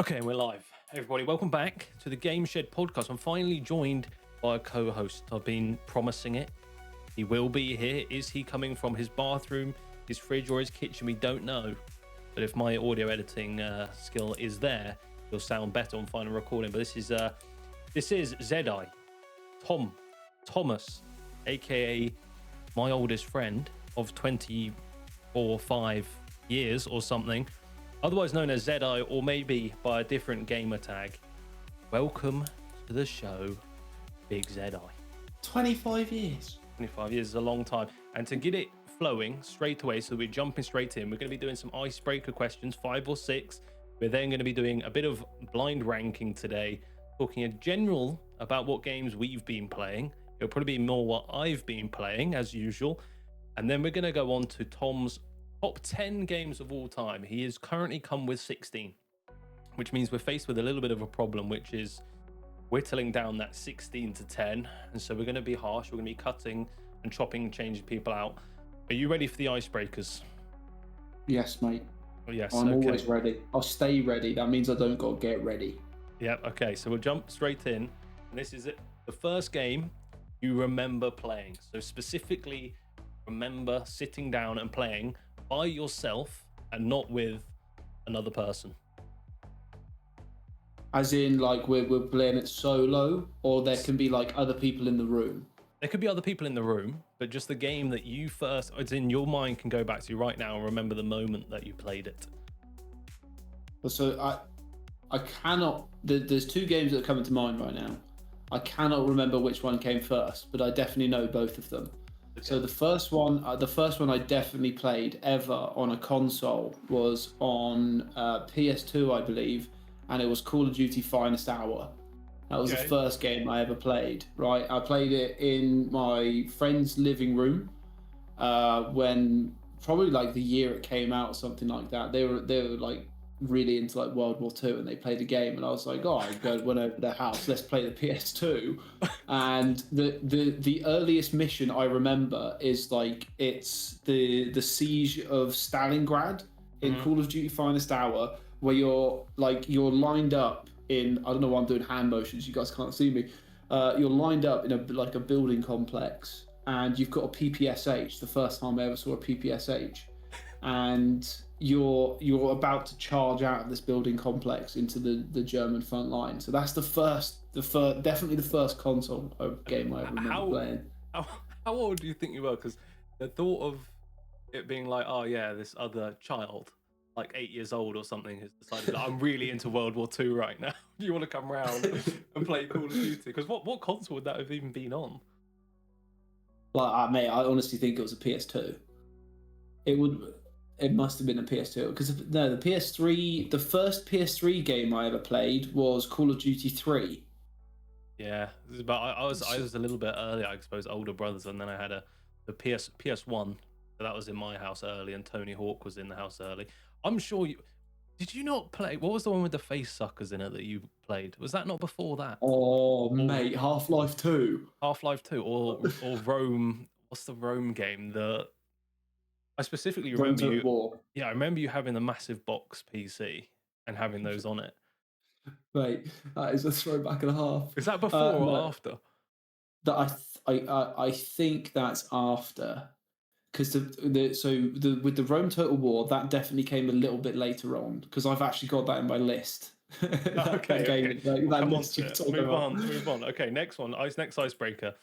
Okay, and we're live. Hey everybody, welcome back to the Game Shed podcast. I'm finally joined by a co-host. I've been promising it. He will be here. Is he coming from his bathroom, his fridge, or his kitchen? We don't know. But if my audio editing skill is there, he'll sound better on final recording. But this is Zedai, Thomas, aka my oldest friend of 5 years or something. Otherwise known as Zedai, or maybe by a different gamer tag. Welcome to the show, Big Zedai. 25 years. 25 years is a long time. And to get it flowing straight away, so we're jumping straight in, we're going to be doing some icebreaker questions, 5 or 6. We're then going to be doing a bit of blind ranking today, talking in general about what games we've been playing. It'll probably be more what I've been playing, as usual. And then we're going to go on to Tom's top 10 games of all time. He has currently come with 16, which means we're faced with a little bit of a problem, which is whittling down that 16 to 10. And so we're going to be harsh. We're going to be cutting and chopping and changing people out. Are you ready for the icebreakers? Yes, mate. Oh, yes. I'm always ready. I'll stay ready. That means I don't got to get ready. Yep. Okay. So we'll jump straight in. And this is it. The first game you remember playing. So specifically, remember sitting down and playing by yourself and not with another person. As in, like, we're playing it solo, or there can be, like, other people in the room? There could be other people in the room, but just the game that you first, it's in your mind, can go back to right now and remember the moment that you played it. So I cannot, there's 2 games that are coming to mind right now. I cannot remember which one came first, but I definitely know both of them. Okay. So the first one I definitely played ever on a console was on PS2, I believe, and it was Call of Duty Finest Hour. That was the first game I ever played, right? I played it in my friend's living room when probably like the year it came out or something like that. They were like really into like World War II, and they played a game, and I was like, I went over to their house, let's play the PS2. And the earliest mission I remember is like it's the siege of Stalingrad in Call of Duty Finest Hour, where you're lined up in, I don't know why I'm doing hand motions, you guys can't see me. You're lined up in a building complex, and you've got a PPSH, the first time I ever saw a PPSH, and you're about to charge out of this building complex into the German front line. So that's definitely the first console game I ever remember playing. How old do you think you were? Because the thought of it being like, oh yeah, this other child, like 8 years old or something, has decided that I'm really into World War II right now. Do you want to come around and play Call of Duty? Because what console would that have even been on? Like, mate, I honestly think it was a PS2. It must have been a PS2, because no, the PS3, the first PS3 game I ever played was Call of Duty 3. Yeah, but I was a little bit early, I suppose, older brothers, and then I had the PS1, so that was in my house early, and Tony Hawk was in the house early. I'm sure did you not play? What was the one with the face suckers in it that you played? Was that not before that? Oh, mate, Half-Life 2. Half-Life 2, or Rome. What's the Rome game? I specifically Rome remember you. War. Yeah, I remember you having the massive box PC and having those on it. Mate, that is a throwback and a half. Is that before or after? That I think that's after, because with the Rome Total War, that definitely came a little bit later on, because I've actually got that in my list. Okay. Move on. Okay, next one. Next icebreaker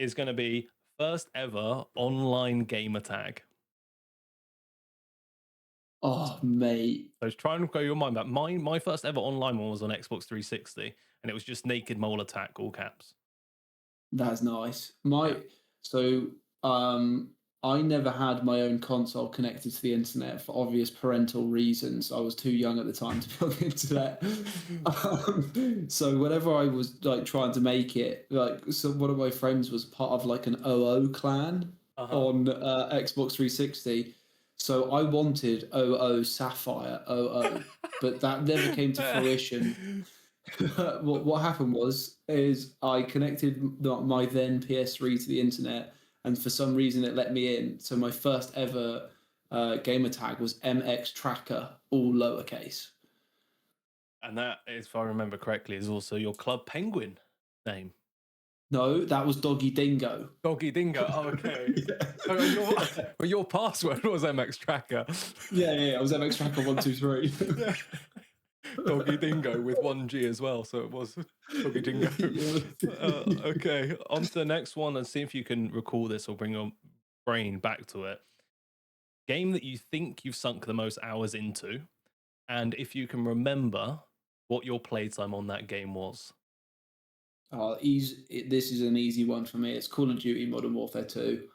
is going to be first ever online gamer tag. Oh, mate. So try and go your mind back. My first ever online one was on Xbox 360, and it was just Naked Mole Attack, all caps. That's nice. I never had my own console connected to the internet for obvious parental reasons. I was too young at the time to be on the internet. So whenever I was like trying to make it, so one of my friends was part of like an OO clan on Xbox 360. So I wanted OO Sapphire OO, but that never came to fruition. What happened is I connected my then PS3 to the internet, and for some reason it let me in. So my first ever gamer tag was MX Tracker, all lowercase. And that, if I remember correctly, is also your Club Penguin name. No, that was Doggy Dingo. Doggy Dingo. Oh, okay. Yeah. Well, your password was MX Tracker. Yeah, it was MX Tracker 123. Yeah. Doggy Dingo with 1G as well, so it was Doggy Dingo. Okay, on to the next one and see if you can recall this or bring your brain back to it. Game that you think you've sunk the most hours into, and if you can remember what your playtime on that game was. This is an easy one for me. It's Call of Duty Modern Warfare 2.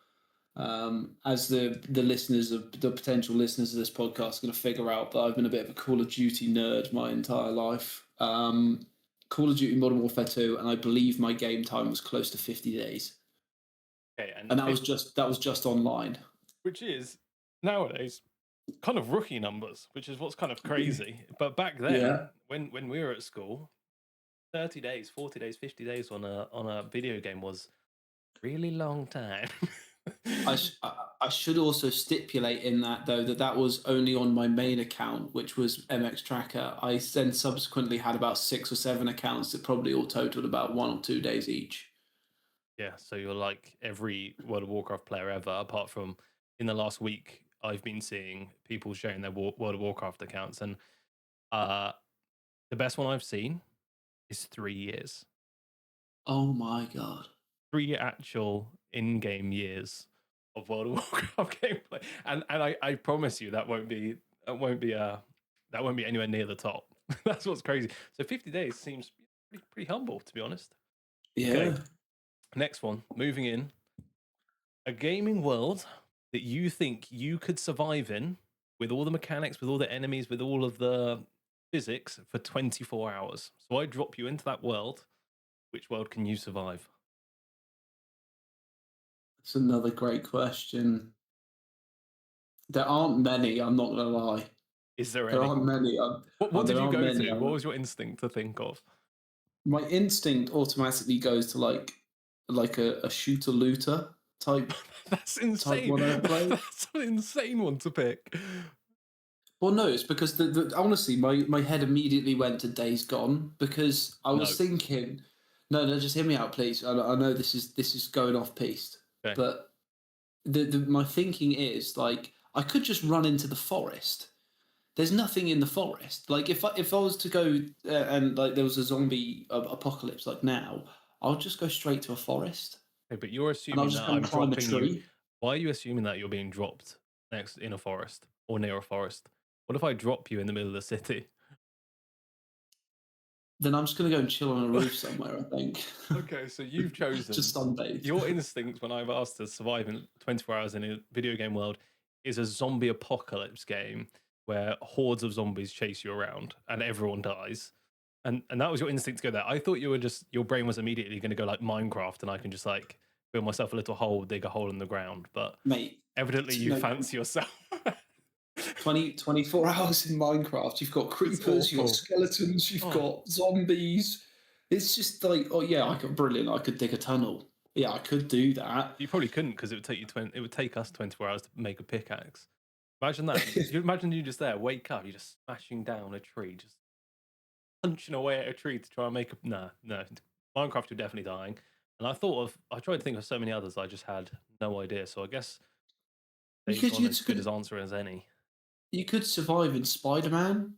As the listeners of the potential listeners of this podcast are going to figure out that I've been a bit of a Call of Duty nerd my entire life. Call of Duty Modern Warfare 2, and I believe my game time was close to 50 days. Okay, and that was just online. Which is nowadays kind of rookie numbers, which is what's kind of crazy. But back then, when we were at school, 30 days, 40 days, 50 days on a video game was really long time. I should also stipulate in that, though, that was only on my main account, which was MX Tracker. I then subsequently had about 6 or 7 accounts that probably all totaled about 1 or 2 days each. Yeah, so you're like every World of Warcraft player ever, apart from in the last week, I've been seeing people sharing their World of Warcraft accounts, and the best one I've seen is 3 years. Oh my God. 3 actual in-game years of World of Warcraft gameplay, and I promise you that won't be anywhere near the top. That's what's crazy. So 50 days seems pretty humble, to be honest. Yeah. Okay. Next one, moving in. A gaming world that you think you could survive in with all the mechanics, with all the enemies, with all of the physics for 24 hours. So I drop you into that world. Which world can you survive? It's another great question. There aren't many, I'm not going to lie. Is there There any? aren't many. What did you go to? What was your instinct to think of? My instinct automatically goes to like a shooter looter type. That's insane. Type one I play. That's an insane one to pick. Well, no, it's because honestly, my head immediately went to Days Gone because I was thinking, no, just hear me out, please. I know this is going off piste, Okay. but my thinking is like I could just run into the forest. There's nothing in the forest. Like if I was to go and like there was a zombie apocalypse like now, I'll just go straight to a forest. Okay, but you're assuming that I'm dropping you. Why are you assuming that you're being dropped in a forest or near a forest? What if I drop you in the middle of the city? Then I'm just going to go and chill on a roof somewhere, I think. Okay, so you've chosen just sunbathe. Your instinct when I've asked to survive in 24 hours in a video game world is a zombie apocalypse game where hordes of zombies chase you around and everyone dies. And that was your instinct to go there. I thought your brain was immediately going to go like Minecraft and I can just like build myself a little hole, dig a hole in the ground. But mate, evidently you fancy yourself. 24 hours in Minecraft. You've got creepers, you've got skeletons, you've got zombies. It's just like, oh yeah, I could dig a tunnel. Yeah, I could do that. You probably couldn't because it would take you it would take us 24 hours to make a pickaxe. Imagine that. Imagine you just there, wake up, you're just smashing down a tree, just punching away at a tree to try and make a no. Minecraft, you're definitely dying. And I tried to think of so many others, I just had no idea. So I guess it's as good as answer as any. You could survive in Spider-Man.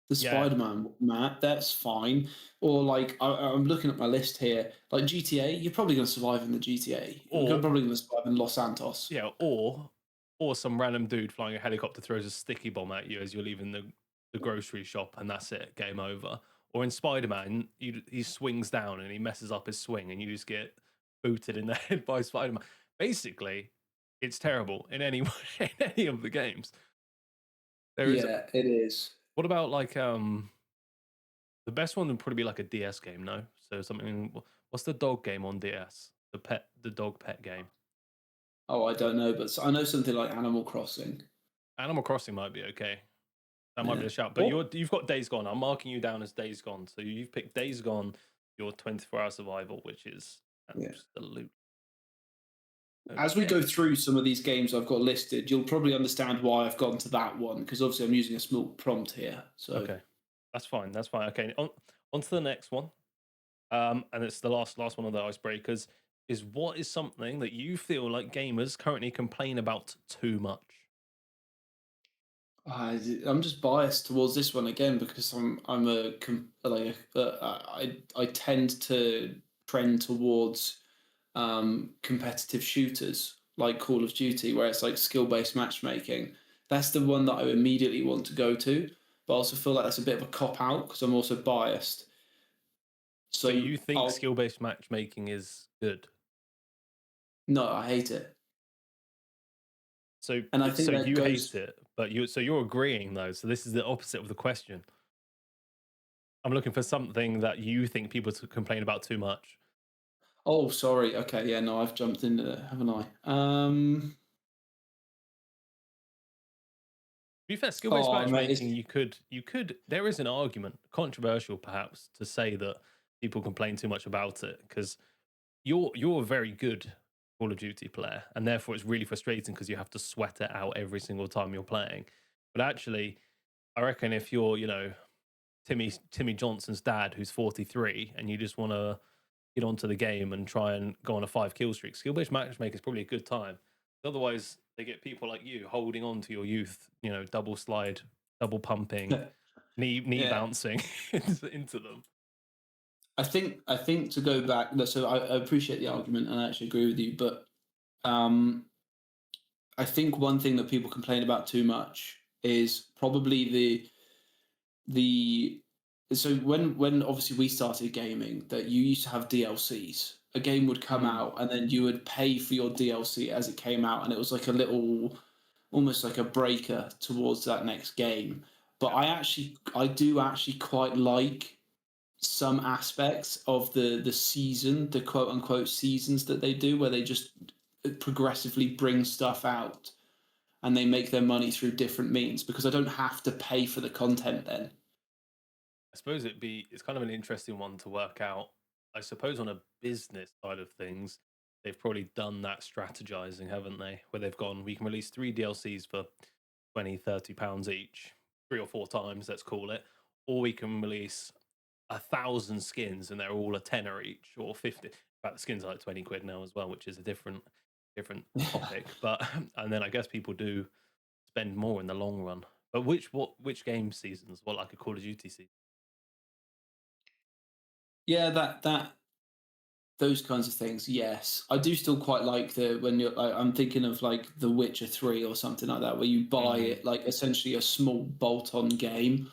Spider-Man map, that's fine. Or like I'm looking at my list here, like GTA, you're probably going to survive in the GTA. You're probably going to survive in Los Santos. Yeah, or some random dude flying a helicopter throws a sticky bomb at you as you're leaving the grocery shop, and that's it, game over. Or in Spider-Man, he swings down and he messes up his swing, and you just get booted in the head by Spider-Man. Basically, it's terrible in any way, in any of the games. It is. What about like the best one would probably be like a DS game, no? So something. What's the dog game on DS? The dog pet game. Oh, I don't know, but I know something like Animal Crossing. Animal Crossing might be okay. That might be a shout. But you've got Days Gone. I'm marking you down as Days Gone. So you've picked Days Gone, your 24-hour survival, which is absolute. Okay. As we go through some of these games I've got listed, you'll probably understand why I've gone to that one, because obviously I'm using a small prompt here. So okay, That's fine. That's fine. Okay, on to the next one. And it's the last one of the icebreakers. Is what is something that you feel like gamers currently complain about too much? I'm just biased towards this one again because I'm like I tend to trend towards competitive shooters like Call of Duty, where it's like skill based matchmaking. That's the one that I immediately want to go to, but I also feel like that's a bit of a cop out because I'm also biased. So So you think I'll skill-based matchmaking is good? no, I hate it, So and I think so that you hate goes. it, but you're agreeing though. So this is the opposite of the question. I'm looking for something that you think people complain about too much. Oh, sorry. Okay, yeah, no, I've jumped into it, haven't I? To be fair, skill-based Oh, mate, matchmaking, you could there is an argument, controversial perhaps, to say that people complain too much about it because you're a very good Call of Duty player, and therefore it's really frustrating because you have to sweat it out every single time you're playing. But actually, I reckon if you're, Timmy Johnson's dad who's 43 and you just want to get onto the game and try and go on a 5 kill streak, skill-based matchmaking is probably a good time. Otherwise, they get people like you holding on to your youth, double slide, double pumping, knee yeah. bouncing into them. I think to go back. So I appreciate the argument, and I actually agree with you. But um, I think one thing that people complain about too much is probably the so when obviously we started gaming, that you used to have DLCs. A game would come Mm. out and then you would pay for your DLC as it came out, and it was like a little, almost like a breaker towards that next game. But Yeah. I do actually quite like some aspects of the season, the quote unquote seasons that they do, where they just progressively bring stuff out and they make their money through different means because I don't have to pay for the content then. I suppose it's kind of an interesting one to work out. I suppose on a business side of things, they've probably done that strategizing, haven't they? Where they've gone, we can release 3 DLCs for 20, £30 each, 3 or 4 times, let's call it, or we can release 1,000 skins and they're all a tenner each or 50. In fact, the skins are like 20 quid now as well, which is a different topic. But and then I guess people do spend more in the long run. But which game seasons? What, like a Call of Duty season? Yeah, that those kinds of things. Yes, I do still quite like the when you're. I'm thinking of like The Witcher 3 or something like that, where you buy Mm. it like essentially a small bolt-on game.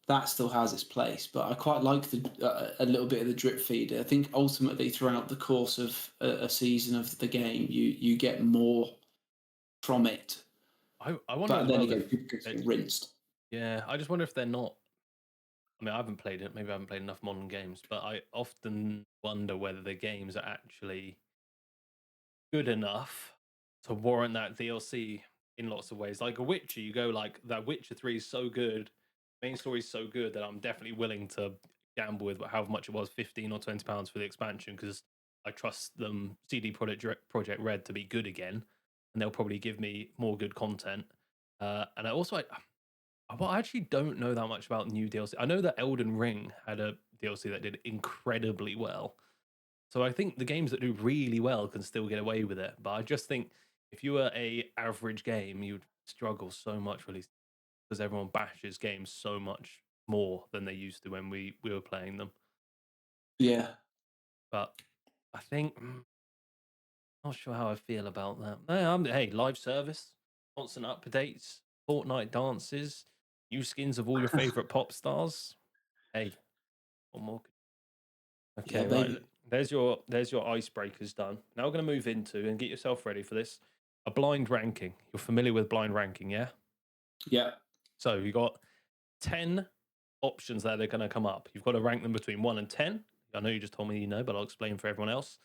That still has its place, but I quite like a little bit of the drip feed. I think ultimately throughout the course of a season of the game, you get more from it. I wonder But as then well again, if people get they, rinsed. yeah, I just wonder if they're not. I mean, I haven't played it. Maybe I haven't played enough modern games, but I often wonder whether the games are actually good enough to warrant that DLC in lots of ways. Like a Witcher, you go like that Witcher 3 is so good, main story is so good that I'm definitely willing to gamble with however much it was, £15 or £20 for the expansion, because I trust them Project Red to be good again, and they'll probably give me more good content. And I actually don't know that much about new DLC. I know that Elden Ring had a DLC that did incredibly well, so I think the games that do really well can still get away with it. But I just think if you were a average game, you'd struggle so much really because everyone bashes games so much more than they used to when we were playing them. Yeah, But I think not sure how I feel about that. Hey, live service, constant updates, Fortnite dances, new skins of all your favorite pop stars. Hey, what more? yeah, Okay, right. baby. There's your icebreakers done. Now we're going to move into and get yourself ready for this. A blind ranking. You're familiar with blind ranking, yeah? Yeah, So you got 10 options there. They're going to come up. You've got to rank them between 1 and 10. I know you just told me you know, but I'll explain for everyone else.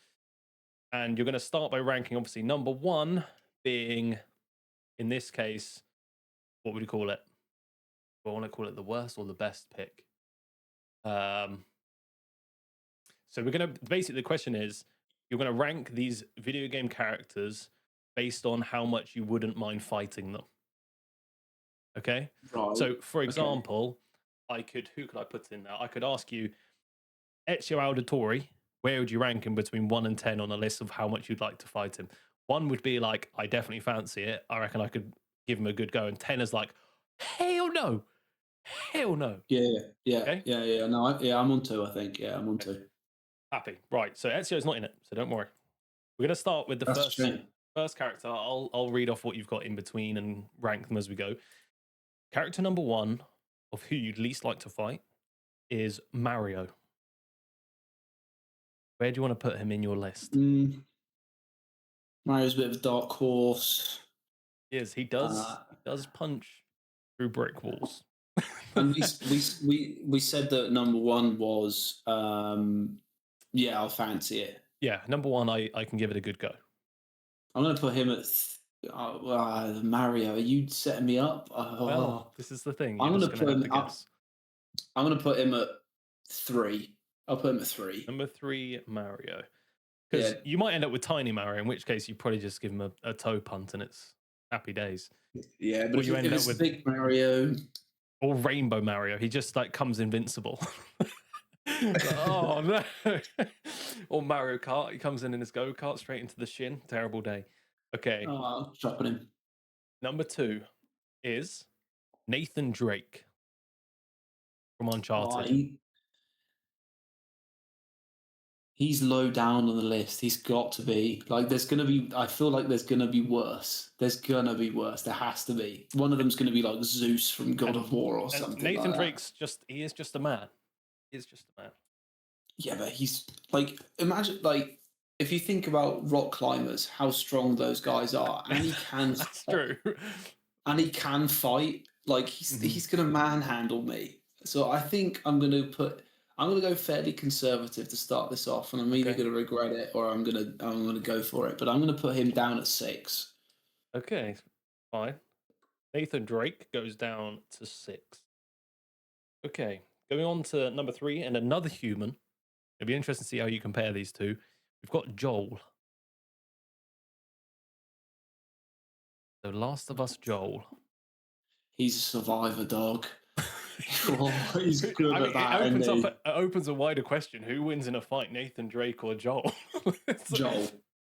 And you're going to start by ranking, obviously, number one being, in this case, what would you call it? Do I want to call it the worst or the best pick? Um, So we're gonna basically the question is you're gonna rank these video game characters based on how much you wouldn't mind fighting them. Okay. right. So for Okay. example, who could I put in there? I could ask you, Ezio Auditore, where would you rank him between 1 and 10 on a list of how much you'd like to fight him? 1 would be like, I definitely fancy it. I reckon I could give him a good go. And 10 is like, hell no. Hell no. Okay? No, I'm on 2. I think. Yeah, I'm on 2. Happy. Right. So Ezio's not in it. So don't worry. We're going to start with the That's a shame. first character. I'll read off what you've got in between and rank them as we go. Character number 1 of who you'd least like to fight is Mario. Where do you want to put him in your list? Mario's a bit of a dark horse. Yes, he does punch through brick walls. And we said that number 1 was I'll fancy it. Yeah, number 1, I can give it a good go. I'm gonna put him at Mario. Are you setting me up? Well, this is the thing. I'm gonna put him. I'm gonna put him at 3. I'll put him at 3. Number 3, Mario. Because you might end up with Tiny Mario, in which case you probably just give him a toe punt and it's happy days. Yeah, but if it's with Big Mario or Rainbow Mario, he just like comes invincible. Oh no! Or Mario Kart, he comes in his go-kart straight into the shin. Terrible day. Okay. I'm chopping him. Number 2 is Nathan Drake from Uncharted. He's low down on the list. He's got to be. Like, I feel like there's gonna be worse. There's gonna be worse. There has to be. One of them's gonna be like Zeus from God of War or something. Nathan like Drake's he is just a man. He is just a man. Yeah, but he's like, imagine, like, if you think about rock climbers, how strong those guys are, and he can. That's true. And he can fight. Like, he's gonna manhandle me. So I think I'm gonna go fairly conservative to start this off, and I'm either going to regret it or I'm going to go for it. But I'm going to put him down at 6. Okay, fine. Nathan Drake goes down to 6. Okay, going on to number 3 and another human. It'll be interesting to see how you compare these two. We've got Joel. So Last of Us Joel. He's a survivor dog. He's good at that. It opens a wider question: who wins in a fight, Nathan Drake or Joel? Joel.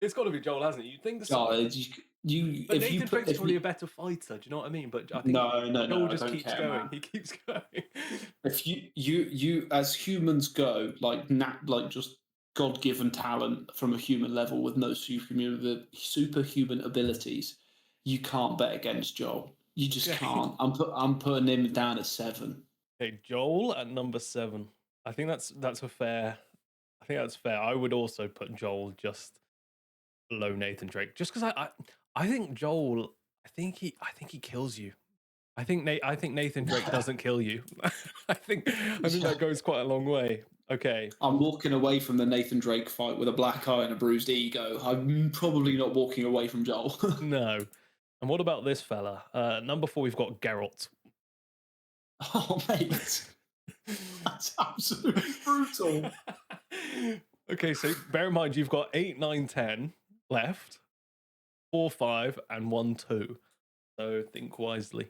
It's got to be Joel, hasn't it? You think so? But Nathan Drake's probably a better fighter. Do you know what I mean? But I think Joel just keeps going. Man. He keeps going. If you as humans go, like just God-given talent from a human level with no superhuman abilities, you can't bet against Joel. You just can't. I'm putting him down at 7. Okay, Joel at number 7. I think that's a fair. I think that's fair. I would also put Joel just below Nathan Drake, just because I think Joel. I think he kills you. I think Nathan Drake doesn't kill you. I think that goes quite a long way. Okay. I'm walking away from the Nathan Drake fight with a black eye and a bruised ego. I'm probably not walking away from Joel. No. And what about this fella? Number 4, we've got Geralt. Oh, mate. That's absolutely brutal. Okay, so bear in mind, you've got 8, 9, 10 left. 4, 5, and 1, 2. So think wisely.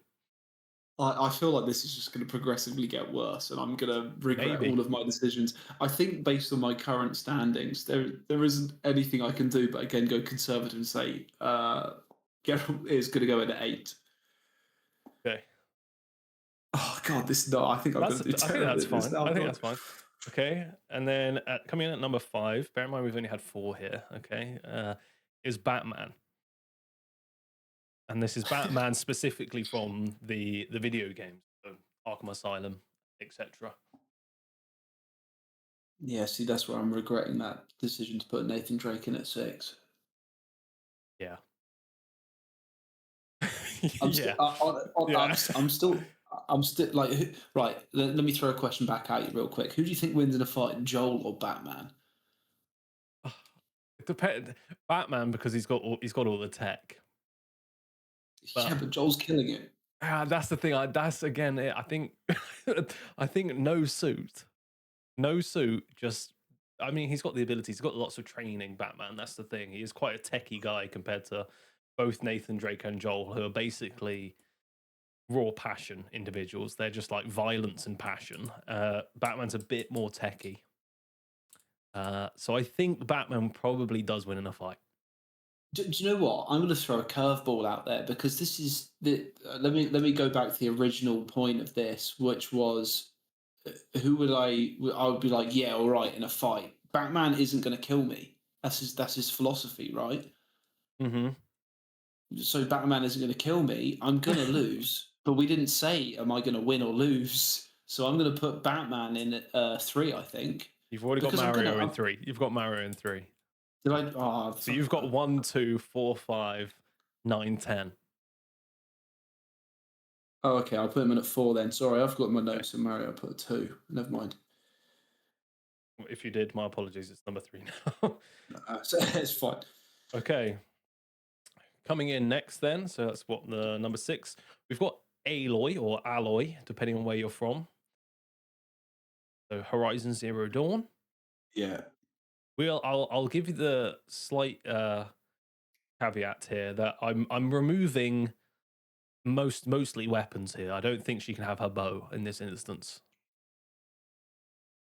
I feel like this is just going to progressively get worse, and I'm going to regret all of my decisions. I think based on my current standings, there isn't anything I can do but, again, go conservative and say Geralt is going to go in at 8. Okay. Oh God, I think I'm going to do terrible. I think that's fine. I think that's fine. Okay, and then coming in at number 5, bear in mind we've only had 4 here. Okay, is Batman, and this is Batman specifically from the video games, so Arkham Asylum, etc. Yeah, see, that's where I'm regretting that decision to put Nathan Drake in at 6. Yeah. I'm still like, right. Let me throw a question back at you real quick. Who do you think wins in a fight, Joel or Batman? It depends. Batman, because he's got all the tech. But Joel's killing it. That's the thing. That's again it. I think. I think no suit. Just. I mean, he's got the abilities. He's got lots of training. Batman. That's the thing. He is quite a techie guy compared to both Nathan Drake and Joel, who are basically raw passion individuals. They're just like violence and passion. Batman's a bit more techie. So I think Batman probably does win in a fight. Do you know what? I'm going to throw a curveball out there because this is the. Let me go back to the original point of this, which was who would I would be like, yeah, all right, in a fight. Batman isn't going to kill me. That's his philosophy, right? Mm-hmm. So Batman isn't going to kill me. I'm going to lose, but we didn't say am I going to win or lose. So I'm going to put Batman in 3, I think. You've already got Because Mario in 3. You've got Mario in 3. Did I? Oh, So you've got 1, 2, 4, 5, 9, 10. Oh, okay. I'll put him in at 4 then. Sorry, I've got my Okay. notes in Mario. I put 2. Never mind. If you did, my apologies. It's number 3 now. So it's fine. Okay. Coming in next then, so that's what the number 6. We've got Aloy or Alloy, depending on where you're from. So Horizon Zero Dawn. Yeah. I'll give you the slight caveat here that I'm removing mostly weapons here. I don't think she can have her bow in this instance.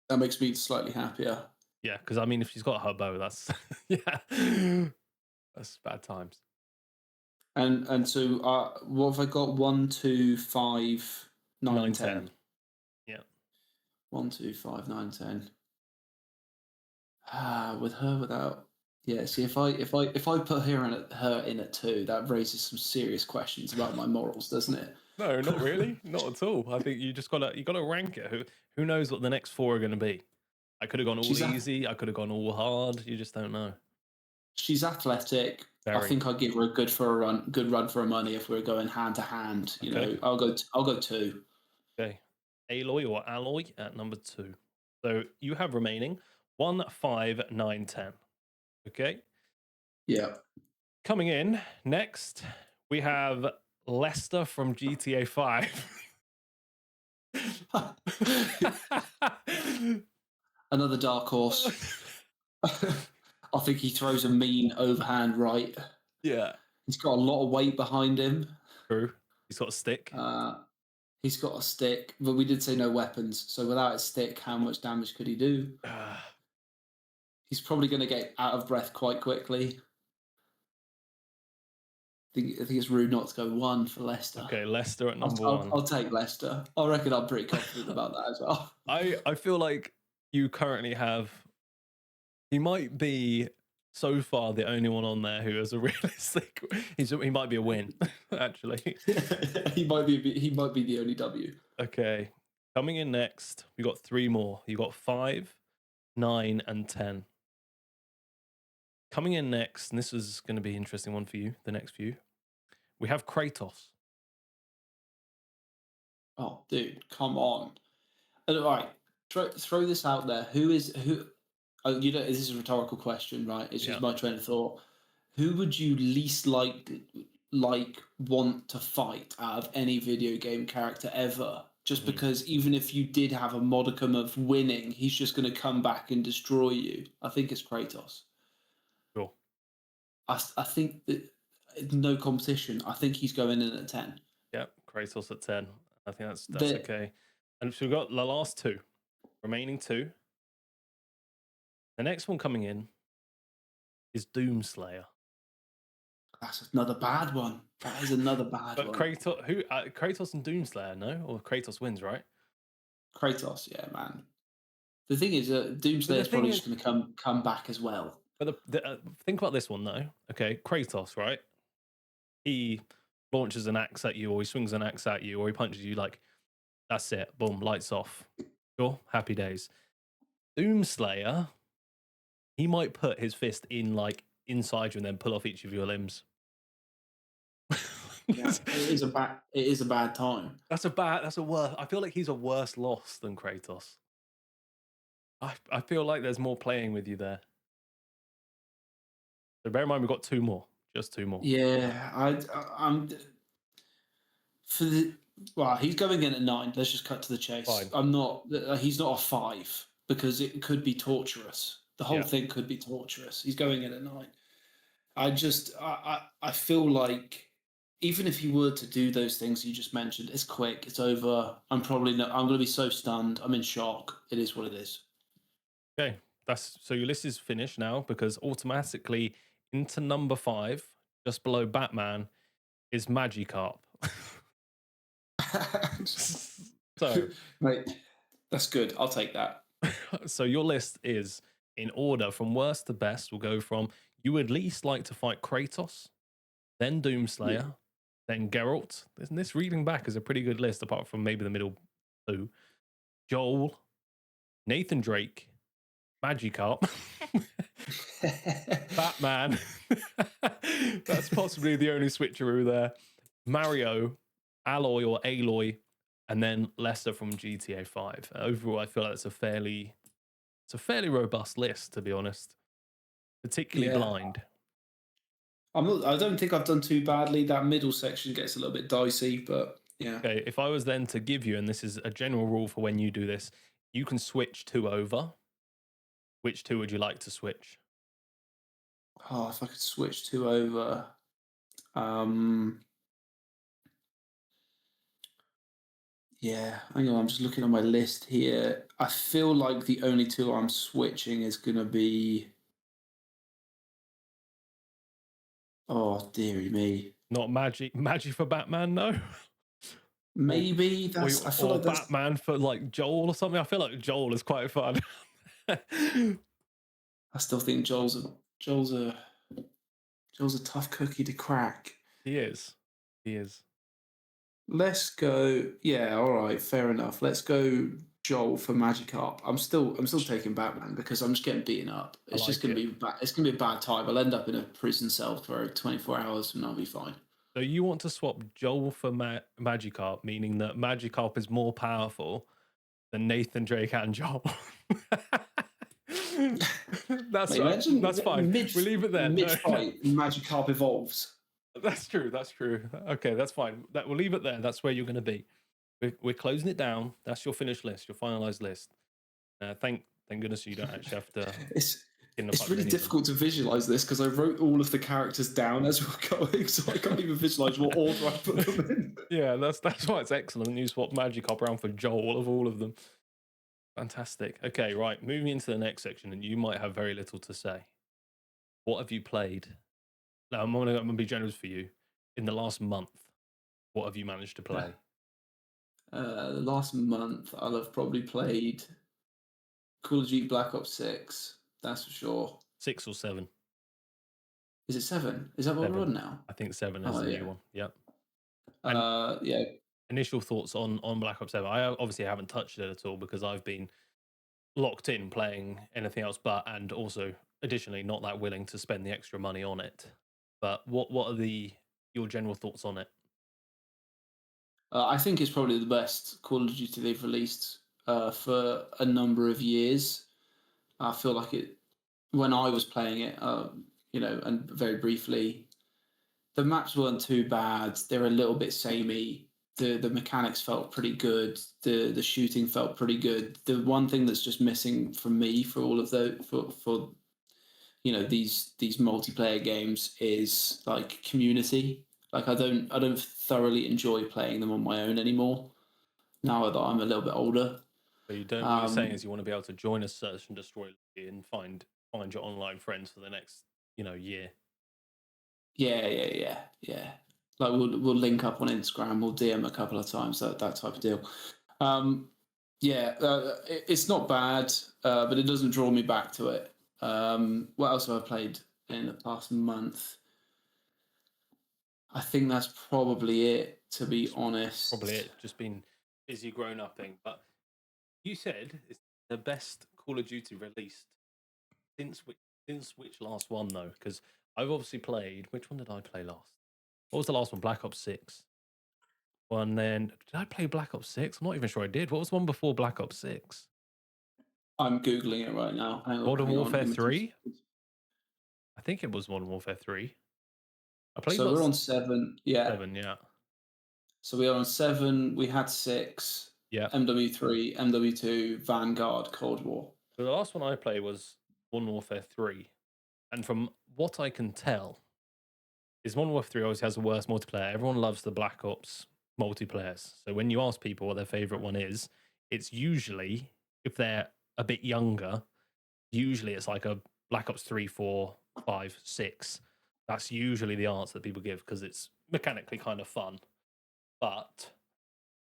That makes me slightly happier. Yeah, because I mean, if she's got her bow, that's yeah, that's bad times. And so what have I got? 1, 2, 5, 9, 10. Yeah. 1, 2, 5, 9, 10. With her, without. Yeah. See, if I put her in at 2, that raises some serious questions about my morals, doesn't it? No, not really, not at all. I think you gotta rank it. Who knows what the next 4 are going to be? I could have gone all easy. I could have gone all hard. You just don't know. She's athletic. Very. I think I'd give her a good run for her money if we're going hand to hand. You know, I'll go 2. Okay, Aloy or Alloy at number 2. So you have remaining 1, 5, 9, 10. Okay. Yeah. Coming in next, we have Lester from GTA 5. Another dark horse. I think he throws a mean overhand right. Yeah. He's got a lot of weight behind him. True. He's got a stick. He's got a stick, but we did say no weapons. So without a stick, how much damage could he do? He's probably going to get out of breath quite quickly. I think it's rude not to go 1 for Leicester. Okay, Leicester at number 1. I'll take Leicester. I reckon I'm pretty confident about that as well. I feel like you currently have. He might be so far the only one on there who has a realistic. He might be a win, actually. he might be the only W. Okay, coming in next, we got 3 more. You got 5, 9, and 10. Coming in next, and this is going to be an interesting one for you. The next few, we have Kratos. Oh, dude, come on! All right, throw this out there. Who? Oh, this is a rhetorical question, right? It's just my train of thought. Who would you least like want to fight out of any video game character ever? Just because even if you did have a modicum of winning, he's just going to come back and destroy you. I think it's Kratos. Sure. I think that no competition. I think he's going in at 10. Yep, Kratos at 10. I think that's okay. And so we've got the last 2, remaining 2. The next one coming in is Doomslayer. That's another bad one. That is another bad one. But Kratos and Doomslayer, no? Or Kratos wins, right? Kratos, yeah, man. The thing is, Doomslayer's probably just going to come back as well. But think about this one, though. Okay, Kratos, right? He launches an axe at you, or he swings an axe at you, or he punches you, like, that's it. Boom, lights off. Sure, happy days. Doomslayer, he might put his fist in, like, inside you and then pull off each of your limbs. Yeah, it is a bad time. That's a worse. I feel like he's a worse loss than Kratos. I feel like there's more playing with you there. So bear in mind we've got 2 more, just 2 more. Yeah, I'm for the. Well, he's going in at 9. Let's just cut to the chase. Fine. I'm not. He's not a 5 because it could be torturous. The whole thing could be torturous. He's going in at 9. I feel like even if you were to do those things you just mentioned, it's quick, it's over. I'm probably not, I'm going to be so stunned. I'm in shock. It is what it is. Okay, that's so your list is finished now because automatically into number 5, just below Batman, is Magikarp. So, Right. That's good. I'll take that. so your list is in order from worst to best. We'll go from you would least like to fight Kratos, then Yeah. Doomslayer, then Geralt. This reading back is a pretty good list, apart from maybe the middle two. Joel, Nathan Drake, Magikarp, Batman. That's possibly the only switcheroo there. Mario, Alloy or Aloy, and then Lester from GTA 5. Overall, I feel like it's a fairly robust list, to be honest. Particularly Yeah. blind. I don't think I've done too badly. That middle section gets a little bit dicey, but yeah. Okay, if I was then to give you, and this is a general rule for when you do this, you can switch 2 over. Which 2 would you like to switch? Oh, if I could switch two over. Um, yeah, hang on. I'm just looking at my list here. I feel like the only two I'm switching is going to be. Oh, dearie me. Not Magic for Batman, no? Or, Maybe that's. I feel or like that's. Batman for like Joel or something. I feel like Joel is quite fun. I still think Joel's a Joel's a tough cookie to crack. He is. He is. Let's go. Yeah, all right, fair enough. Let's go Joel for Magikarp. I'm still taking Batman because I'm just getting beaten up. I It's just like gonna it. be it's gonna be a bad time. I'll end up in a prison cell for 24 hours and I'll be fine. So you want to swap Joel for Magikarp, meaning that Magikarp is more powerful than Nathan Drake and Joel. Mate, imagine that's fine. We'll leave it there. mid No, fight, Magikarp evolves. that's true. That's true. Okay, that's fine. We'll leave it there. That's where you're going to be. We're closing it down. That's your finished list, your finalized list. Thank goodness you don't actually have to It's skin the it's fuck with really any of them. difficult to visualize this because I wrote all of the characters down as we're going, so I can't even visualize what order I put them in. Yeah, that's why it's excellent. You swap Magikarp around for Joel of all of them. Fantastic. Okay, right. Moving into the next section, and you might have very little to say. What have you played? Now, I'm gonna be generous for you. In the last month, what have you managed to play? The last month, I'll have probably played Call of Duty Black Ops 6. That's for sure. 6 or 7? Is it 7? Is that what we're 7. on now? I think 7 is Oh the yeah. new one. Yep. And Yeah. initial thoughts on Black Ops 7. I obviously haven't touched it at all because I've been locked in playing anything else but, and also additionally not that willing to spend the extra money on it. But what are your general thoughts on it? I think it's probably the best Call of Duty they've released for a number of years. I feel like it when I was playing it, and very briefly, the maps weren't too bad. They're a little bit samey. The mechanics felt pretty good. The shooting felt pretty good. The one thing that's just missing from me for all of for these multiplayer games is like community. Like I don't thoroughly enjoy playing them on my own anymore now that I'm a little bit older. So you don't. What you're saying Um, is you want to be able to join a search and destroy and find your online friends for the next year. yeah. Like we'll link up on Instagram, we'll DM a couple of times, that type of deal. Um, it's not bad, but it doesn't draw me back to it. What else have I played in the past month? I think that's probably it, to be Probably honest. it. Just been busy grown up thing. But you said it's the best Call of Duty released since which last one though? Because I've obviously played. Which one did I play last? What was the last one? Black Ops 6. One then. Did I play Black Ops 6? I'm not even sure I did. What was the one before Black Ops 6? I'm googling it right now. Modern Hang on. Warfare Give me 2 3? seconds. I think it was Modern Warfare 3. I played So we're lots. on 7. Yeah. 7, yeah. So we are on 7. We had 6. Yeah. MW3, MW2, Vanguard, Cold War. So the last one I played was Modern Warfare 3. And from what I can tell, is Modern Warfare 3 always has the worst multiplayer. Everyone loves the Black Ops multiplayers. So when you ask people what their favorite one is, it's usually, if they're a bit younger, usually it's like a Black Ops 3, 4, 5, 6. That's usually the answer that people give because it's mechanically kind of fun. But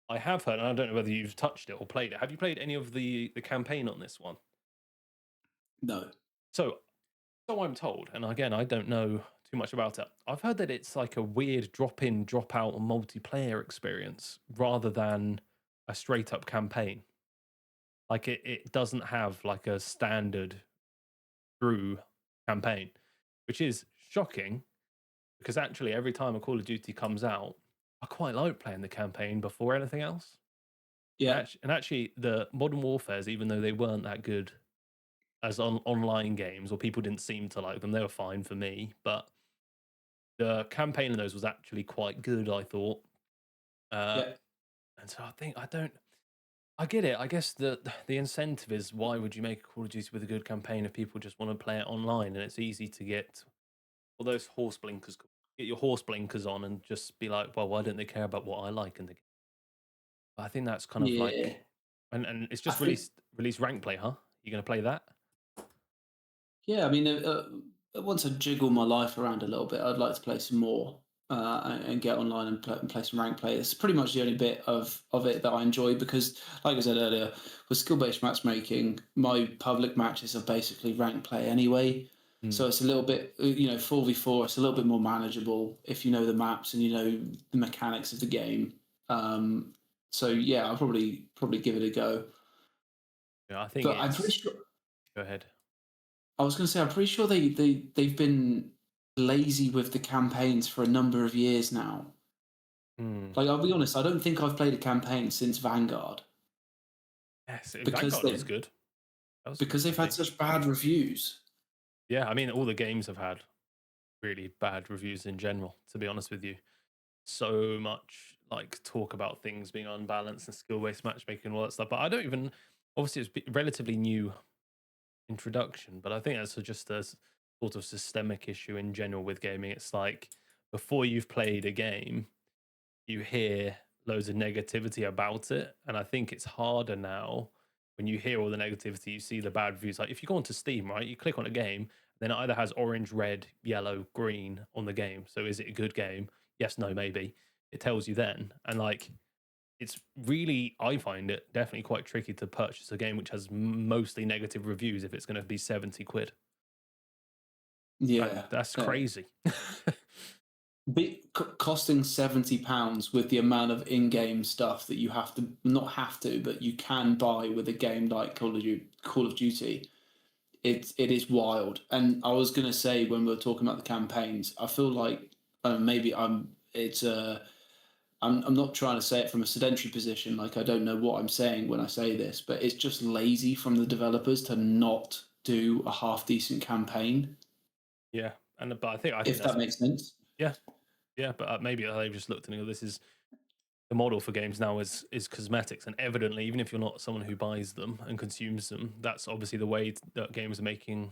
I have heard, and I don't know whether you've touched it or played it. Have you played any of the campaign on this one? No. So I'm told, and again, I don't know too much about it. I've heard that it's like a weird drop in, drop out multiplayer experience rather than a straight up campaign. Like it doesn't have like a standard through campaign, which is shocking because actually every time a Call of Duty comes out, I quite like playing the campaign before anything else. Yeah. And actually, the Modern Warfares, even though they weren't that good as online games, or people didn't seem to like them, they were fine for me. But the campaign in those was actually quite good, I thought. Yeah. And so I get it. I guess the incentive is why would you make a Call of Duty with a good campaign if people just want to play it online and it's easy to get all those horse blinkers, get your horse blinkers on and just be like, well, why don't they care about what I like in the game? I think that's kind of Yeah. like, and it's I just think. released rank play, huh? You gonna play that? Yeah. I mean, once I jiggle my life around a little bit, I'd like to play some more and get online and play some rank play. It's pretty much the only bit of it that I enjoy because, like I said earlier, with skill-based matchmaking, my public matches are basically rank play anyway. So it's a little bit, 4v4. It's a little bit more manageable if you know the maps and you know the mechanics of the game. So yeah, I'll probably give it a go. Yeah, I think But I'm pretty it's. sure. Go ahead. I was going to say, I'm pretty sure they've been lazy with the campaigns for a number of years now. Hmm. Like, I'll be honest, I don't think I've played a campaign since Vanguard Yes, because Vanguard was good. That was a good they've had campaign. such bad reviews. Yeah, I mean, all the games have had really bad reviews in general. To be honest with you, so much like talk about things being unbalanced and skill-based matchmaking and all that stuff. But I don't even. Obviously, it's relatively new introduction, but I think that's just a sort of systemic issue in general with gaming. It's like before you've played a game, you hear loads of negativity about it, and I think it's harder now when you hear all the negativity. You see the bad reviews. Like if you go onto Steam, right, you click on a game, then it either has orange, red, yellow, green on the game. So is it a good game? Yes, no, maybe. It tells you then, and like it's really, I find it definitely quite tricky to purchase a game which has mostly negative reviews if it's going to be 70 quid. Yeah. That's Yeah. crazy. Costing £70 with the amount of in-game stuff that you have to not have to, but you can buy with a game like Call of Duty. It is wild. And I was gonna say when we were talking about the campaigns, I feel like maybe I'm not trying to say it from a sedentary position, like I don't know what I'm saying when I say this, but it's just lazy from the developers to not do a half decent campaign. Yeah, but I think If that's that makes sense. yeah, yeah. But maybe they've just looked and go, this is the model for games now is cosmetics, and evidently, even if you're not someone who buys them and consumes them, that's obviously the way that games are making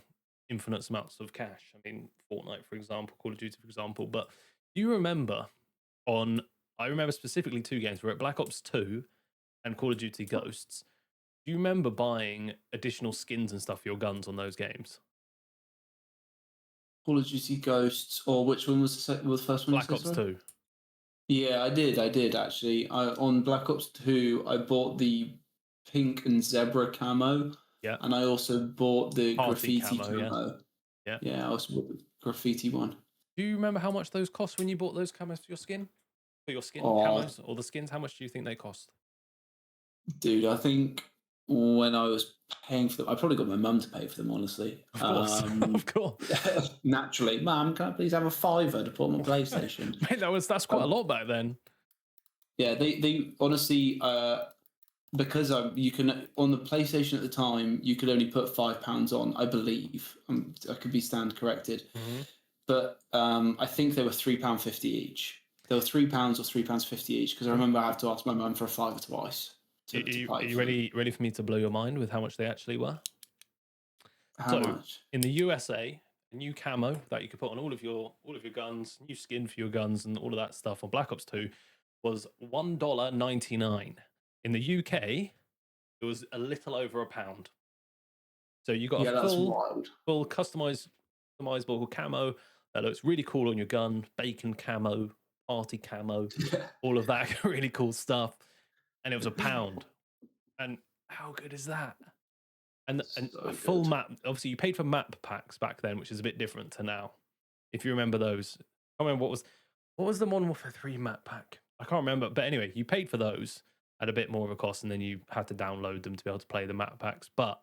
infinite amounts of cash. I mean, Fortnite, for example, Call of Duty, for example. But do you remember on? I remember specifically two games. We're at Black Ops 2 and Call of Duty Ghosts. Do you remember buying additional skins and stuff for your guns on those games? Call of Duty Ghosts, or which one was was the first one you Black said, Ops sorry? 2. Yeah, I did. I did actually. On Black Ops 2, I bought the pink and zebra camo, Yeah. and I also bought the Party graffiti camo, yeah. camo. Yeah. Yeah, I also bought the graffiti one. Do you remember how much those cost when you bought those camos for your skin? For your skin Oh, camos or the skins? How much do you think they cost? dude, I think when I was paying for them, I probably got my mum to pay for them, honestly. Of course. Of course. Naturally, Mum, can I please have a fiver to put on my PlayStation? Mate, that's quite a lot back then. Yeah, they honestly, because you can on the PlayStation at the time, you could only put £5 on, I believe. I could be stand corrected, but I think they were £3.50 each. They were £3 or £3.50 each because I remember I had to ask my mum for a fiver twice. Are you ready for me to blow your mind with how much they actually were? How So much? in the USA, a new camo that you could put on all of your guns, new skin for your guns, and all of that stuff on Black Ops 2 was $1.99. In the UK, it was a little over £1. So you got Yeah, a that's wild. full customizable camo that looks really cool on your gun, bacon camo, party camo, all of that really cool stuff. And it was £1. And how good is that? And a So full good. map. Obviously, you paid for map packs back then, which is a bit different to now. If you remember those, I can't remember what was the Modern Warfare 3 map pack. I can't remember, but anyway, you paid for those at a bit more of a cost, and then you had to download them to be able to play the map packs. But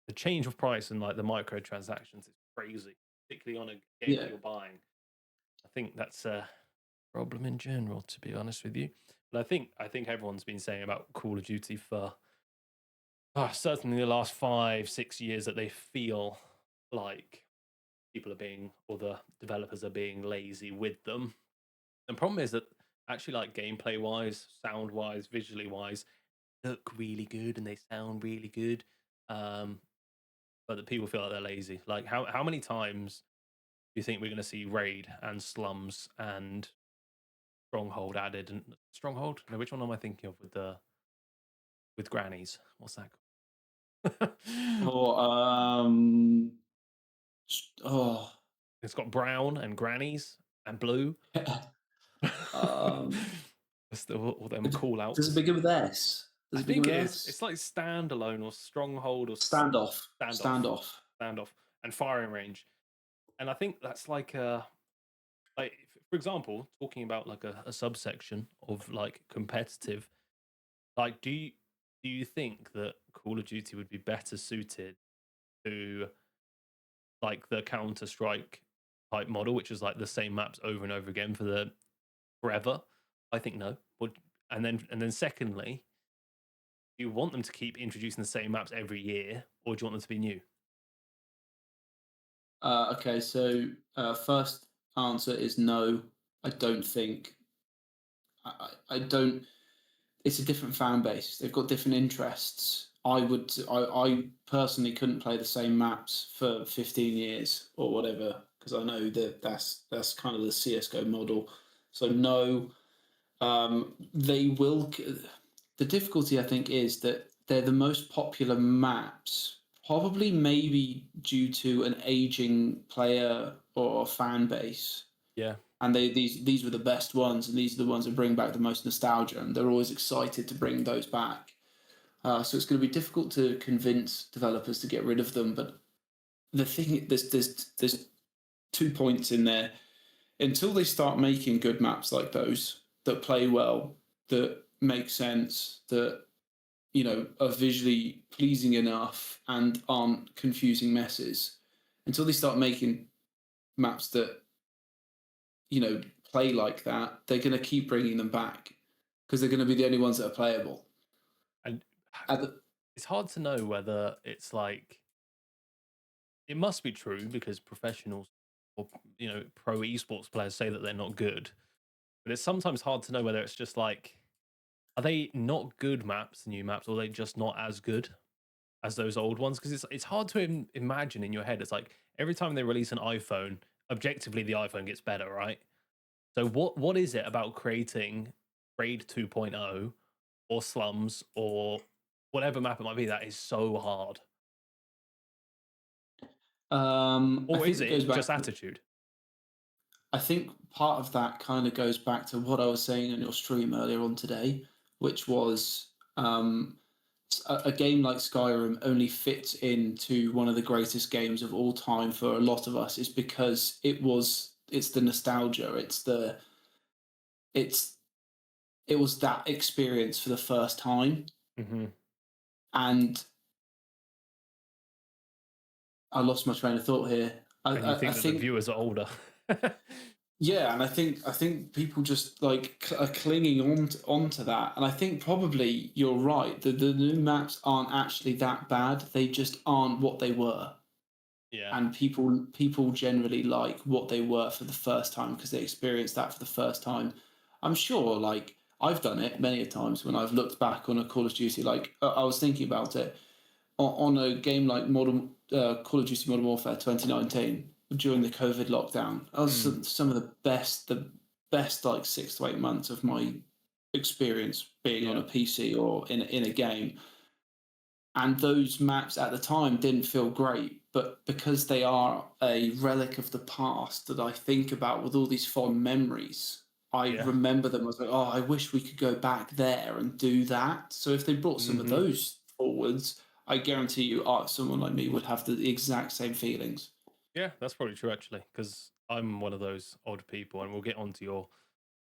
the change of price and like the microtransactions is crazy, particularly on a game Yeah. that you're buying. I think that's a problem in general, to be honest with you. But I think everyone's been saying about Call of Duty for certainly the last 5-6 years that they feel like people are being, or the developers are being lazy with them. The problem is that actually, like gameplay wise, sound wise, visually wise, look really good and they sound really good. But the people feel like they're lazy. Like how many times do you think we're going to see Raid and Slums and Stronghold added? And Stronghold? No, which one am I thinking of with grannies? What's that called? Or oh, It's got brown and grannies and blue. um, That's all them call does it outs. begin with S? I Does it begin think with it is. S? It's like standalone or stronghold or Standoff. standoff, Standoff. standoff, and firing range. And I think that's like for example, talking about like a subsection of like competitive. Like, do you think that Call of Duty would be better suited to like the Counter Strike type model, which is like the same maps over and over again for the forever? I think no. And then secondly, do you want them to keep introducing the same maps every year, or do you want them to be new? Okay, so first answer is no. I don't think. I don't. It's a different fan base. They've got different interests. I personally couldn't play the same maps for 15 years or whatever because I know that that's kind of the CS:GO model. So no, they will. The difficulty I think is that they're the most popular maps, probably maybe due to an aging player or fan base, Yeah. and these were the best ones, and these are the ones that bring back the most nostalgia, and they're always excited to bring those back. So it's going to be difficult to convince developers to get rid of them. But the thing, there's 2 points in there. Until they start making good maps like those that play well, that make sense, that are visually pleasing enough and aren't confusing messes. Until they start making maps that play like that, they're going to keep bringing them back because they're going to be the only ones that are playable. And The, it's hard to know whether it's like, it must be true because professionals or pro esports players say that they're not good, but it's sometimes hard to know whether it's just like, are they not good maps, new maps, or are they just not as good as those old ones? Because it's hard to imagine in your head. It's like every time they release an iPhone, objectively the iPhone gets better, right? So what is it about creating Raid 2.0 or Slums or whatever map it might be that is so hard? I Or think is it goes it back. just attitude? I think part of that kind of goes back to what I was saying in your stream earlier on today, which was a game like Skyrim only fits into one of the greatest games of all time for a lot of us is because it's the nostalgia, it was that experience for the first time. Mm-hmm. And I lost my train of thought here. And you I think that the think viewers are older? yeah, and I think people just like are clinging onto that, and I think probably you're right. The new maps aren't actually that bad. They just aren't what they were, Yeah. and people generally like what they were for the first time because they experienced that for the first time. I'm sure, like I've done it many a times when I've looked back on a Call of Duty. Like I was thinking about it on a game like Modern Call of Duty Modern Warfare 2019 during the COVID lockdown. That was some of the best like 6 to 8 months of my experience being on a PC or in a game. And those maps at the time didn't feel great, but because they are a relic of the past that I think about with all these fond memories, I Yeah. remember them. I was like, oh, I wish we could go back there and do that. So if they brought some of those forwards, I guarantee you, someone like me would have the exact same feelings. Yeah, that's probably true actually, because I'm one of those odd people, and we'll get onto your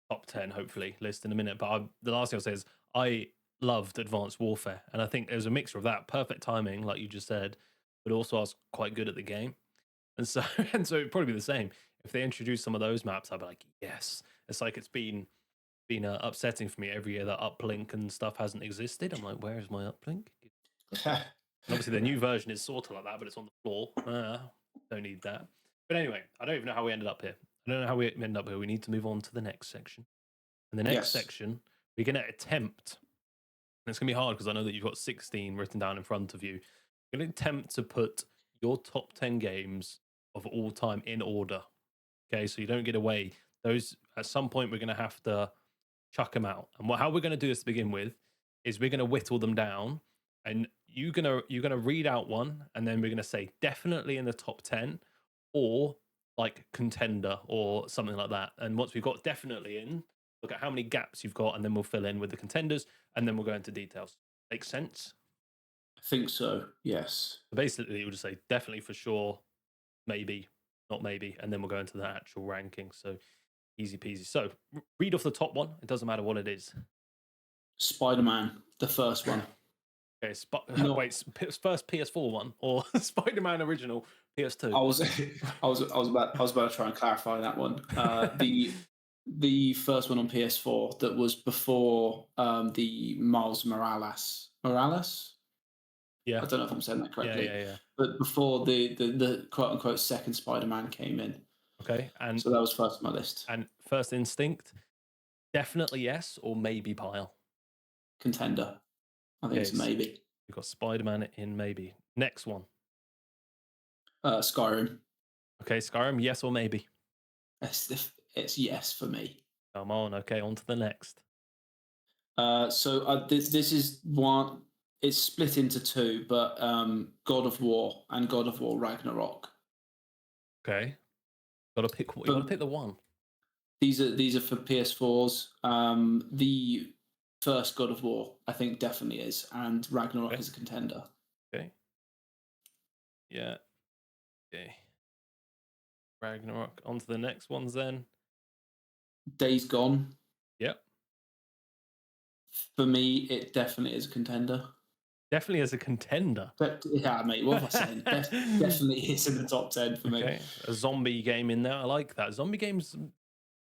top 10 hopefully list in a minute. But the last thing I'll say is I loved Advanced Warfare, and I think there's a mixture of that perfect timing, like you just said, but also I was quite good at the game, and so and so it'd probably be the same if they introduced some of those maps. I'd be like, yes. It's like it's been upsetting for me every year that uplink and stuff hasn't existed. I'm like, where is my uplink? And obviously the new version is sort of like that, but it's on the floor. Don't need that. But anyway, I don't even know how we ended up here. I don't know how we ended up here. We need to move on to the next section. And the next section, we're going to attempt, and it's going to be hard because I know that you've got 16 written down in front of you. We're going to attempt to put your top 10 games of all time in order. Okay, so you don't get away. Those, at some point, we're going to have to chuck them out. And how we're going to do this to begin with is we're going to whittle them down, and you're gonna read out one, and then we're going to say definitely in the top 10 or like contender or something like that. And once we've got definitely in, look at how many gaps you've got, and then we'll fill in with the contenders, and then we'll go into details. Make sense? I think so, yes. So basically, you'll just say definitely, for sure, maybe, not maybe, and then we'll go into the actual ranking. So easy peasy. So read off the top one. It doesn't matter what it is. Spider-Man, the first one. Okay, wait, first PS4 one or Spider-Man original PS2? I was about to try and clarify that one. The first one on PS4 that was before the Miles Morales. Morales? Yeah. I don't know if I'm saying that correctly. Yeah. But before the quote unquote second Spider-Man came in. Okay, and so that was first on my list. And First Instinct, definitely yes or maybe pile? Contender. I think it's maybe. You've got Spider-Man in maybe. Next one. Skyrim. Okay, Skyrim, yes or maybe? It's yes for me. Come on, okay, on to the next. So this is one. It's split into two, but God of War and God of War Ragnarok. Okay, got to pick. You got to pick the one. These are for PS4s. The first God of War, I think, definitely is, and Ragnarok is a contender. Okay. Yeah. Okay. Ragnarok. On to the next ones then. Days Gone. Yep. For me, it definitely is a contender. Definitely as a contender. Yeah, mate. What was I saying? Definitely is in the top 10 for me. Okay. A zombie game in there. I like that. Zombie games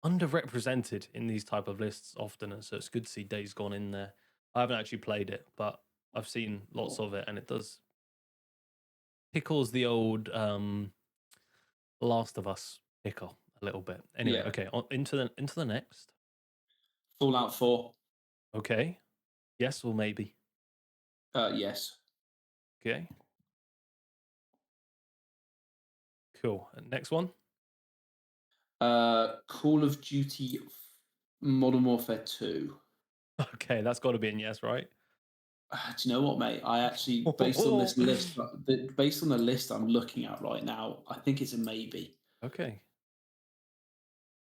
underrepresented in these type of lists often, so it's good to see Days Gone in there. I haven't actually played it, but I've seen lots of it, and it does tickles the old Last of Us pickle a little bit. Anyway, okay, into the next. Fallout 4. Okay. Yes or maybe? Yes. Okay. Cool. Next one. Call of Duty Modern Warfare 2. Okay, that's got to be in yes, right? Do you know what, mate? I actually, based on this list, based on the list I'm looking at right now, I think it's a maybe. Okay.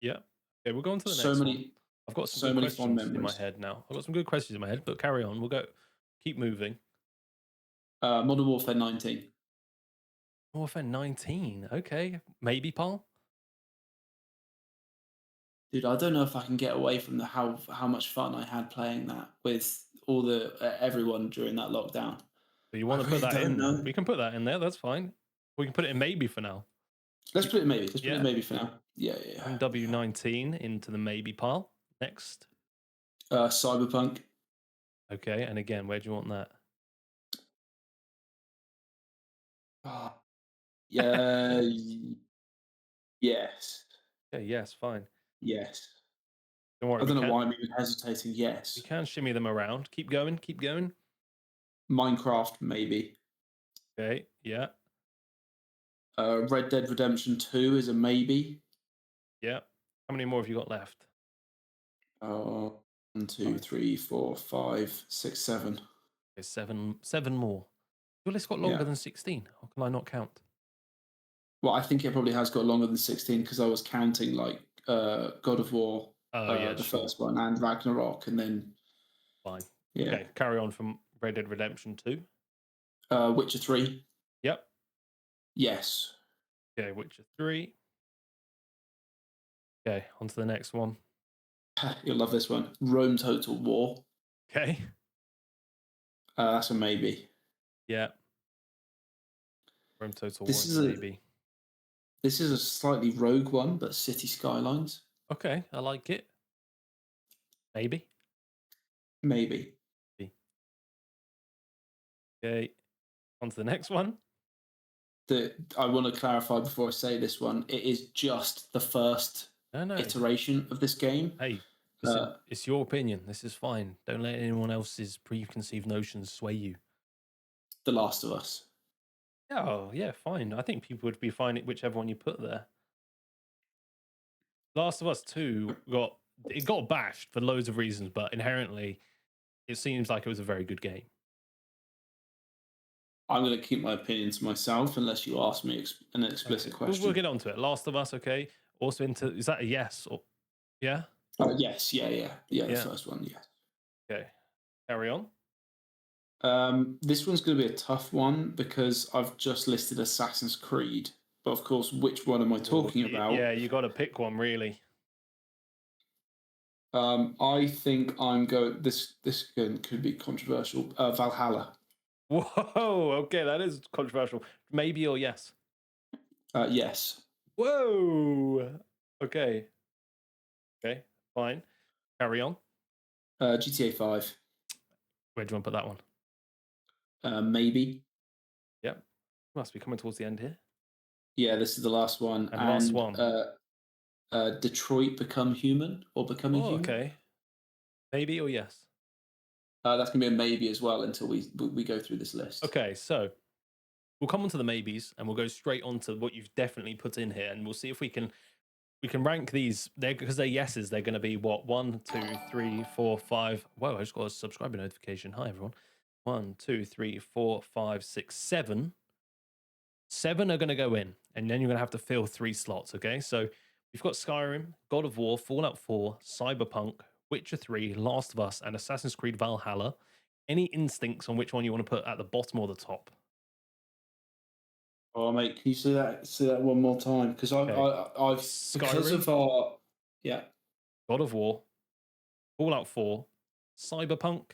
Yeah. Okay, we'll go on to the next one. I've got some good questions in my head now. I've got some good questions in my head, but carry on. We'll go. Keep moving. Modern Warfare 19. Warfare 19. Okay. Maybe, Paul? Dude, I don't know if I can get away from how much fun I had playing that with all the everyone during that lockdown. So you want to put that in? We can put that in there. That's fine. We can put it in maybe for now. Let's put it maybe. Let's put it maybe for now. Yeah. W19 into the maybe pile. Next. Cyberpunk. Okay, and again, where do you want that? Yeah. Yes. Okay, yes, fine. Yes. Don't worry. I don't know why I'm even hesitating. Yes. You can shimmy them around. Keep going. Keep going. Minecraft, maybe. Okay. Yeah. Red Dead Redemption 2 is a maybe. Yeah. How many more have you got left? One, two, Five. three, four, five, six, seven. Okay, seven more. Your list got longer Yeah. than 16. How can I not count? Well, I think it probably has got longer than 16 because I was counting like God of War, Oh, yeah, the sure. first one, and Ragnarok, and then Fine. yeah, Okay, carry on from Red Dead Redemption 2. Witcher 3. Yep. Yes. Okay, Witcher 3. Okay, on to the next one. You'll love this one. Rome Total War. Okay. That's a maybe. Yeah. Rome Total War This is is a a maybe. this is a slightly rogue one, but City Skylines. Okay, I like it. Maybe. Maybe. Okay, on to the next one. I want to clarify before I say this one. It is just the first No. iteration of this game. Hey, listen, it's your opinion. This is fine. Don't let anyone else's preconceived notions sway you. The Last of Us. Yeah, oh, yeah, fine. I think people would be fine at whichever one you put there. Last of Us 2 got bashed for loads of reasons, but inherently it seems like it was a very good game. I'm going to keep my opinion to myself unless you ask me an explicit Okay. question. We'll get on to it. Last of Us, okay. Also is that a yes or yeah? Yes, yeah. The Yeah. first one, yes. Okay. Carry on. This one's going to be a tough one because I've just listed Assassin's Creed, but of course, which one am I talking about? Yeah, you got to pick one, really. I think I'm going. This could be controversial. Valhalla. Whoa. Okay, that is controversial. Maybe or yes. Yes. Whoa. Okay. Okay. Fine. Carry on. GTA 5. Where do you want to put that one? Maybe. Yep. Must be coming towards the end here. Yeah, this is the last one. And last one. Detroit Become Human or Becoming Human. Okay. Maybe or yes. That's gonna be a maybe as well until we go through this list. Okay, so we'll come on to the maybes and we'll go straight on to what you've definitely put in here, and we'll see if we can rank these. Because they're yeses. They're going to be what 1, 2, 3, 4, 5. Whoa! I just got a subscriber notification. Hi everyone. 1, 2, 3, 4, 5, 6, 7. 7 are going to go in, and then you're going to have to fill 3 slots. Okay, so we've got Skyrim, God of War, Fallout 4, Cyberpunk, Witcher 3, Last of Us, and Assassin's Creed Valhalla. Any instincts on which one you want to put at the bottom or the top? Oh mate, can you say that one more time? Because I've because of Skyrim, our yeah. God of War, Fallout 4, Cyberpunk,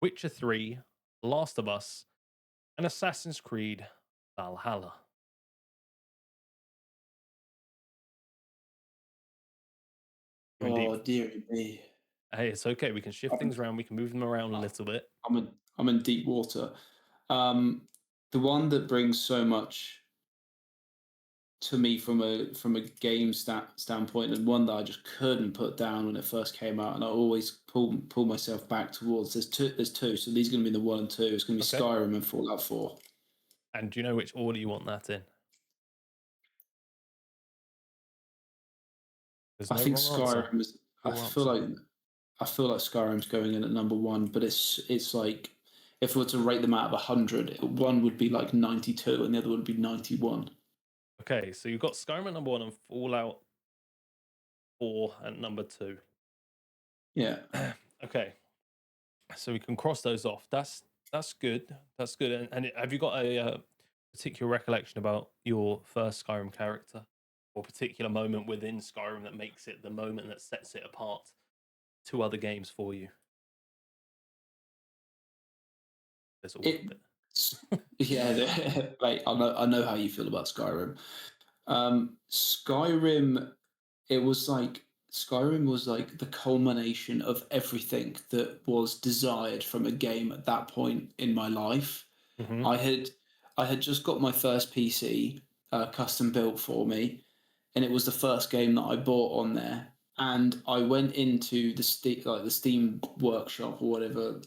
Witcher 3, Last of Us, and Assassin's Creed Valhalla. Oh dearie me. Hey, it's okay. We can shift things around. We can move them around a little bit. I'm in deep water. The one that brings so much to me from a game standpoint, and one that I just couldn't put down when it first came out, and I always pull myself back towards. There's two, so these are going to be the 1 and 2. It's going to be Okay. Skyrim and Fallout 4. And do you know which order you want that in? There's I no think wrong answer. Skyrim is. I feel like Skyrim's going in at number 1, but it's like if we were to rate them out of 100, one would be like 92, and the other would be 91. Okay, so you've got Skyrim at number 1 and Fallout 4 at number 2. Yeah. Okay, so we can cross those off. That's good. That's good. And have you got a particular recollection about your first Skyrim character, or particular moment within Skyrim that makes it the moment that sets it apart to other games for you? There's all of it. Yeah, right. I know how you feel about Skyrim. Skyrim, Skyrim was like the culmination of everything that was desired from a game at that point in my life. Mhm. I had just got my first PC, custom built for me, and it was the first game that I bought on there. And I went into the Steam workshop or whatever,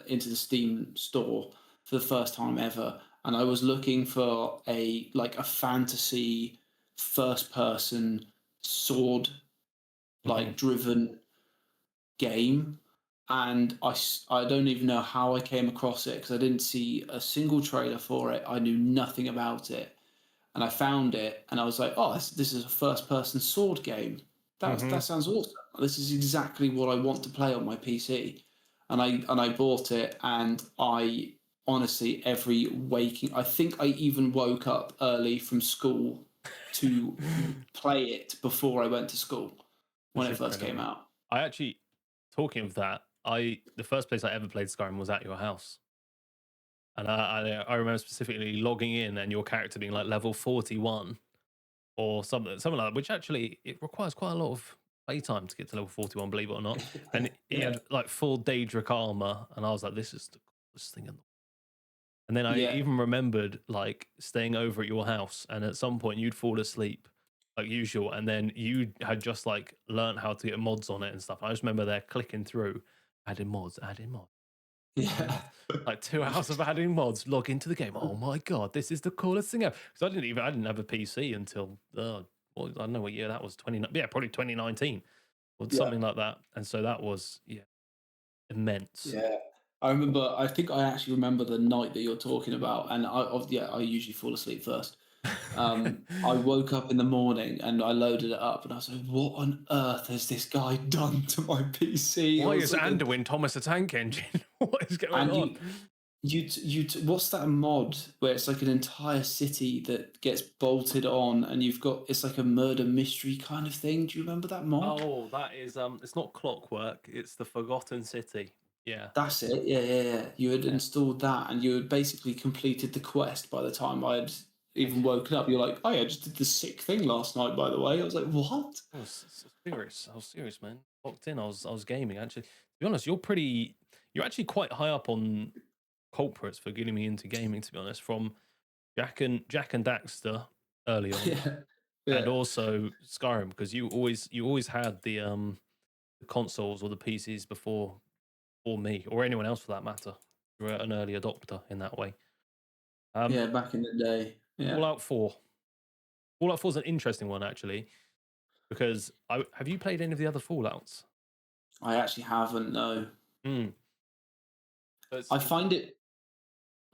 into the Steam store for the first time ever, and I was looking for a fantasy first person sword Hmm. driven game, and I don't even know how I came across it because I didn't see a single trailer for it. I knew nothing about it, and I found it, and I was like, "Oh, this is a first-person sword game. That Hmm. sounds awesome. This is exactly what I want to play on my PC." And I bought it, and I honestly I think I even woke up early from school to play it before I went to school when That's it first came incredible. out. I actually, talking of that, the first place I ever played Skyrim was at your house, and I remember specifically logging in and your character being like level 41 or something like that, which actually it requires quite a lot of playtime to get to level 41, believe it or not. And he Yeah, had like full Daedric armor, and I was like, this is the coolest thing in the. And then I yeah, even remembered like staying over at your house, and at some point you'd fall asleep like usual, and then you had just like learned how to get mods on it and stuff. I just remember there clicking through, adding mods, adding yeah, mods. Like 2 hours of adding mods, log into the game. Oh my god, this is the coolest thing ever. Because I didn't have a PC until well, I don't know what year that was. Probably 2019 or yeah. something like that. And so that was immense. Yeah. I remember, I think I actually remember the night that you're talking about, and I usually fall asleep first. I woke up in the morning and I loaded it up, and I was like, "What on earth has this guy done to my PC?" It Why was is like a, Anduin Thomas a tank engine? What is going and on? what's that mod where it's like an entire city that gets bolted on, and it's like a murder mystery kind of thing. Do you remember that mod? Oh, that is it's not Clockwork, it's the Forgotten City. Yeah. That's it. Yeah, yeah, yeah. You had Yeah. installed that, and you had basically completed the quest by the time I had even woken up. You're like, "Oh, yeah, I just did the sick thing last night." By the way, I was like, "What?" I was serious, man. Locked in. I was gaming. Actually, to be honest, you're actually quite high up on culprits for getting me into gaming. To be honest, from Jack and Daxter early on, Yeah, and yeah, also Skyrim, because you always had the consoles or the PCs before me or anyone else for that matter. You're an early adopter in that way. Um, yeah. Back in the day, yeah. Fallout 4. Fallout 4 is an interesting one actually because have you played any of the other Fallouts? I actually haven't. No, Mm. I find it.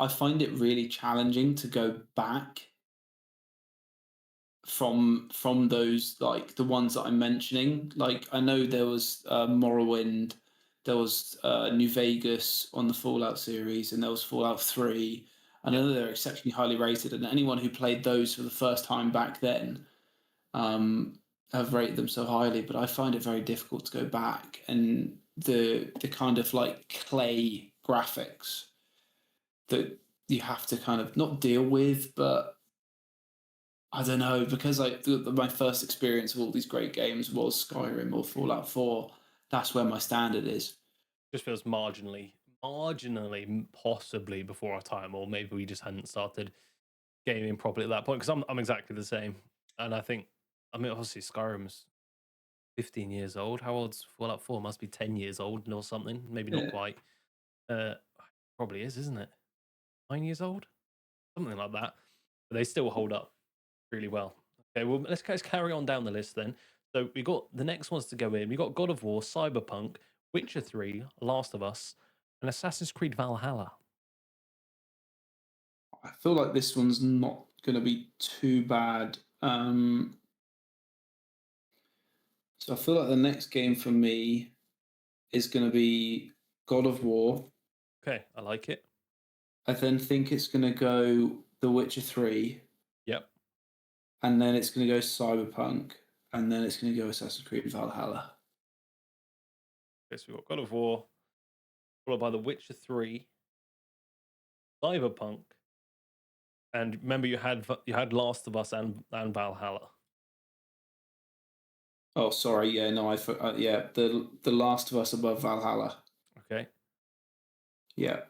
I find it really challenging to go back from those, like the ones that I'm mentioning. Like I know there was Morrowind, there was New Vegas on the Fallout series, and there was Fallout 3. I Yeah. know they're exceptionally highly rated, and anyone who played those for the first time back then um, have rated them so highly. But I find it very difficult to go back, and the kind of like clay graphics that you have to kind of not deal with, but I don't know, because my first experience of all these great games was Skyrim or Fallout 4. That's where my standard is. Just feels marginally, possibly before our time, or maybe we just hadn't started gaming properly at that point. Because I'm exactly the same, and I mean, obviously Skyrim's 15 years old. How old's Fallout 4? Must be 10 years old or something. Maybe not Yeah. quite. Uh, Probably is, isn't it? 9 years old, something like that. But they still hold up really well. Okay, well let's carry on down the list then. So we got the next ones to go in. We got God of War, Cyberpunk, Witcher 3, Last of Us, and Assassin's Creed Valhalla. I feel like this one's not going to be too bad. So I feel like the next game for me is going to be God of War. Okay, I like it. I then think it's going to go The Witcher 3, Yep. and then it's going to go Cyberpunk, and then it's going to go Assassin's Creed Valhalla. Okay, so we got God of War, followed by The Witcher 3, Cyberpunk, and remember you had Last of Us and Valhalla. Oh, sorry. Yeah, no, yeah, the Last of Us above Valhalla. Okay. Yeah.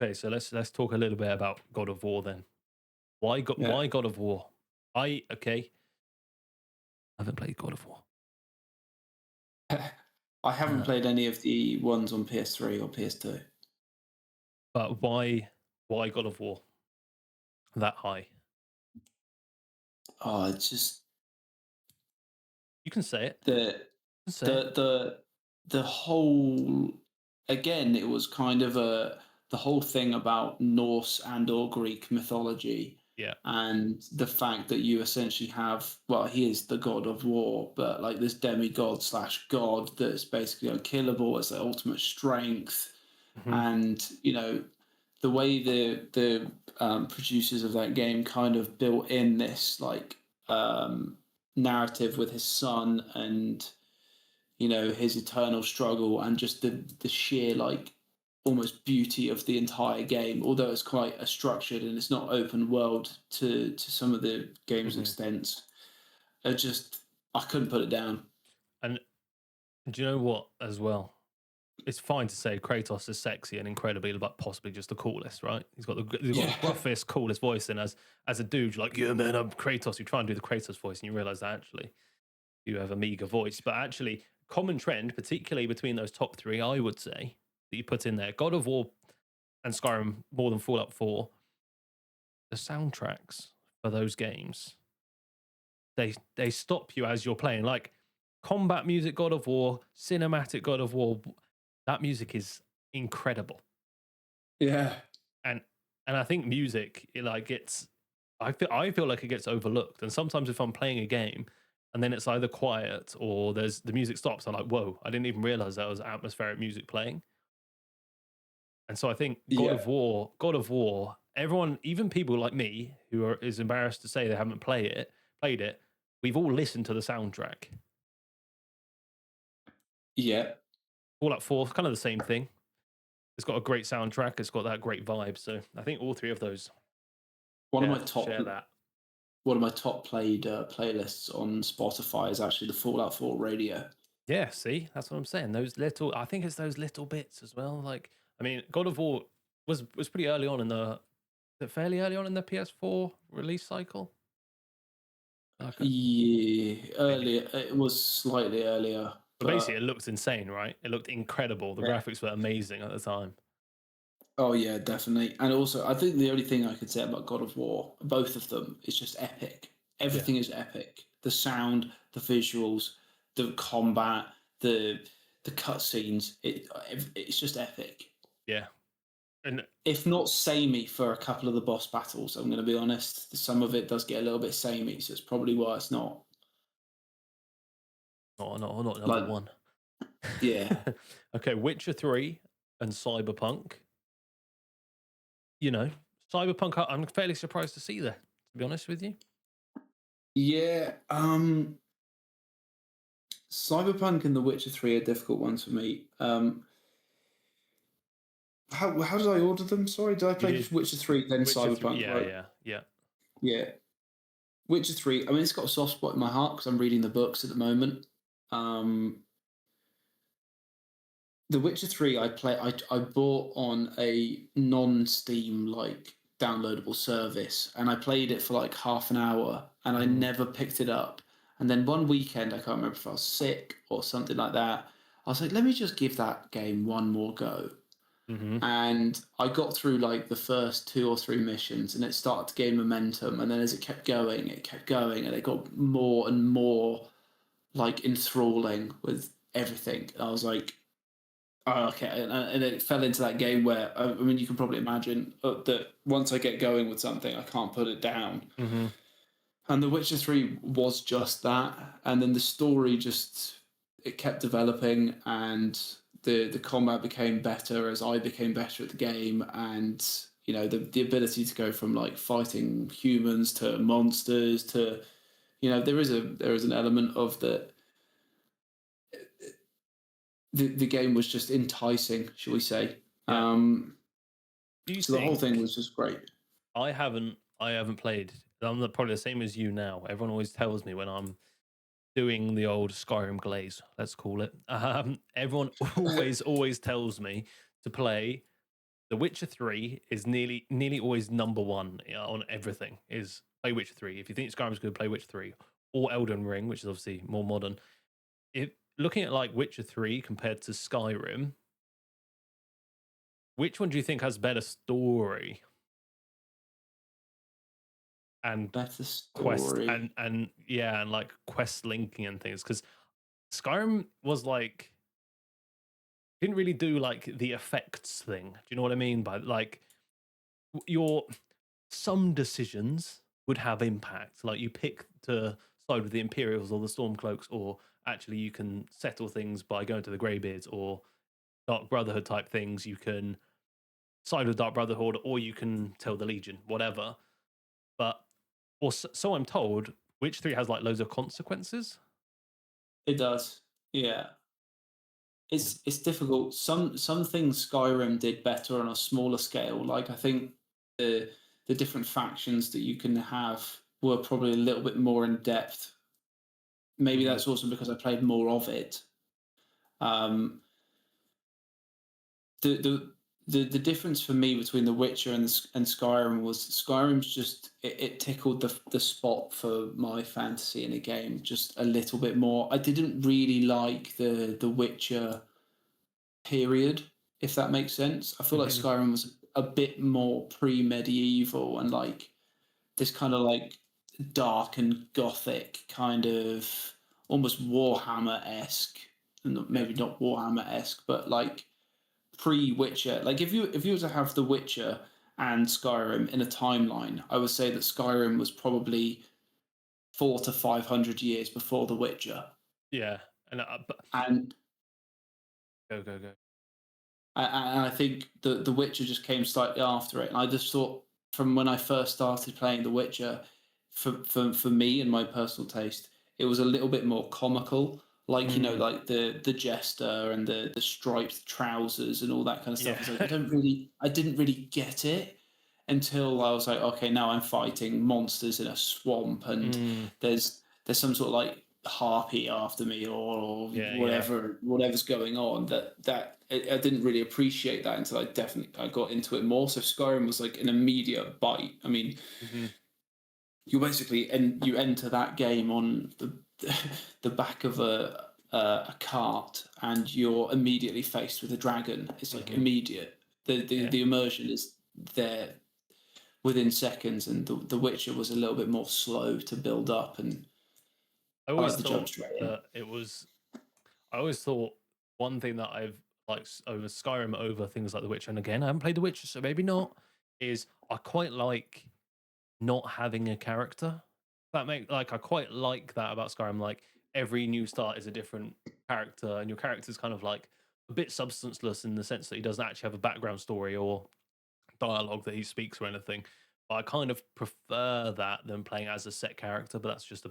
Okay, so let's talk a little bit about God of War then. Yeah. Why God of War? I haven't played God of War. I haven't Uh, played any of the ones on PS3 or PS2. but why Why God of War that high? Oh, it's just You can say it. the You can say it. the whole, again, it was kind of the whole thing about Norse and or Greek mythology, Yeah. and the fact that you essentially have, well, he is the god of war, but like this demigod slash god that's basically unkillable. It's the ultimate strength. Hmm. And the way the producers of that game kind of built in this like narrative with his son, and his eternal struggle, and just the sheer like almost beauty of the entire game, although it's quite a structured and it's not open world to some of the game's Hmm. extents. I couldn't put it down. And do you know what? As well, it's fine to say Kratos is sexy and incredibly, but possibly just the coolest, right? He's got the Yeah. gruffest, coolest voice, and as a dude, you're like, yeah, man, I'm Kratos. You try and do the Kratos voice, and you realize that actually you have a meager voice. But actually, common trend, particularly between those top three, I would say that you put in there, God of War and Skyrim more than Fallout 4. The soundtracks for those games, they stop you as you're playing. Like combat music, God of War, cinematic God of War. That music is incredible. Yeah. and and I think music, it like gets, I feel like it gets overlooked. And sometimes if I'm playing a game and then it's either quiet or there's the music stops, I'm like, whoa, I didn't even realize that was atmospheric music playing. And so I think Yeah. God of War, everyone, even people like me who are is embarrassed to say they haven't played it, we've all listened to the soundtrack. Yeah. Fallout 4, kind of the same thing. It's got a great soundtrack. It's got that great vibe. So I think all three of those One of share, my top share that. one of my top played playlists on Spotify is actually the Fallout 4 radio. Yeah, see, that's what I'm saying. Those little, I think it's those little bits as well. Like, I mean, God of War was pretty early on in fairly early on in the PS4 release cycle. Okay, Yeah, maybe. earlier. It was slightly earlier, But basically, but it looked insane, right? It looked incredible. The yeah. graphics were amazing at the time. Oh yeah, definitely. And also, I think the only thing I could say about God of War, both of them, is just epic. Yeah, Everything is epic. The sound, the visuals, the combat, the the cutscenes. It's just epic. yeah, and If not samey for a couple of the boss battles, I'm going to be honest. Some of it does get a little bit samey, so it's probably why it's not not number like, one. yeah. Okay, Witcher 3 and Cyberpunk. You know, Cyberpunk, I'm fairly surprised to see there, to be honest with you. Yeah, Cyberpunk and The Witcher 3 are difficult ones for me. How did I order them? Sorry, did I You play did Witcher 3 then Witcher 3. Cyberpunk, Yeah, right? yeah, yeah. Yeah. Witcher 3, I mean, it's got a soft spot in my heart because I'm reading the books at the moment. Um, The Witcher 3 I bought on a non-Steam like downloadable service, and I played it for like half an hour and I Mhm, never picked it up. And then one weekend, I can't remember if I was sick or something like that, I was like, let me just give that game one more go. mhm. And I got through like the first two or three missions, and it started to gain momentum. And then as it kept going, and it got more and more like enthralling with everything. And I was like, oh, okay. And it fell into that game where, I mean, you can probably imagine that once I get going with something, I can't put it down. Mhm. And The Witcher 3 was just that. And then the story just, it kept developing, and the combat became better as I became better at the game. And, the ability to go from like fighting humans to monsters to, there is an element of the game was just enticing, shall we say. Yeah. Um, Do you so the whole thing think was just great. I haven't played. Probably the same as you now. Everyone always tells me when I'm doing the old Skyrim glaze, let's call it. Everyone always tells me to play The Witcher 3 is nearly always number one on everything. Is play Witcher 3. If you think Skyrim's good, play Witcher 3 or Elden Ring, which is obviously more modern. If looking at like Witcher 3 compared to Skyrim, which one do you think has better story? and Better quest story. and yeah, and like quest linking and things. Because Skyrim was like didn't really do like the effects thing. Do you know what I mean? By like your some decisions would have impact. Like you pick to side with the Imperials or the Stormcloaks, or actually you can settle things by going to the Greybeards or Dark Brotherhood type things. You can side with Dark Brotherhood, or you can tell the Legion, whatever. But or so I'm told, Witch 3 has like loads of consequences. It does. Yeah. It's difficult. Some things Skyrim did better on a smaller scale. Like I think the different factions that you can have were probably a little bit more in depth. Maybe Mm-hmm. that's also because I played more of it. Um, the the the difference for me between The Witcher and Skyrim was Skyrim's just it tickled the spot for my fantasy in a game just a little bit more. I didn't really like the Witcher period, if that makes sense. I feel like Mm-hmm. Skyrim was a bit more pre-medieval and like this kind of like dark and gothic kind of almost Warhammer-esque, Yeah. maybe not Warhammer-esque, but like pre-Witcher. Like if you were to have The Witcher and Skyrim in a timeline, I would say that Skyrim was probably 400 to 500 years before The Witcher, Yeah. And but and go. and I think the Witcher just came slightly after it. And I just thought from when I first started playing The Witcher, for me and my personal taste, it was a little bit more comical. Like Mm, like the jester and the striped trousers and all that kind of stuff. yeah. It's like I didn't really get it until I was like, okay, now I'm fighting monsters in a swamp and Mm, there's some sort of like harpy after me or yeah. whatever's going on that I didn't really appreciate that until I got into it more. So Skyrim was like an immediate bite. I mean, Mm-hmm. you basically and you enter that game on the back of a cart and you're immediately faced with a dragon. It's like Mm-hmm. immediate. Yeah. The immersion is there within seconds, and the Witcher was a little bit more slow to build up, and I I always like the jump thought straight in. that I always thought one thing that I've like over Skyrim over things like The Witcher, and again, I haven't played The Witcher, so maybe not, is I quite like not having a character. That make like I quite like that about Skyrim. Like every new start is a different character, and your character's kind of like a bit substanceless in the sense that he doesn't actually have a background story or dialogue that he speaks or anything. But I kind of prefer that than playing as a set character. But that's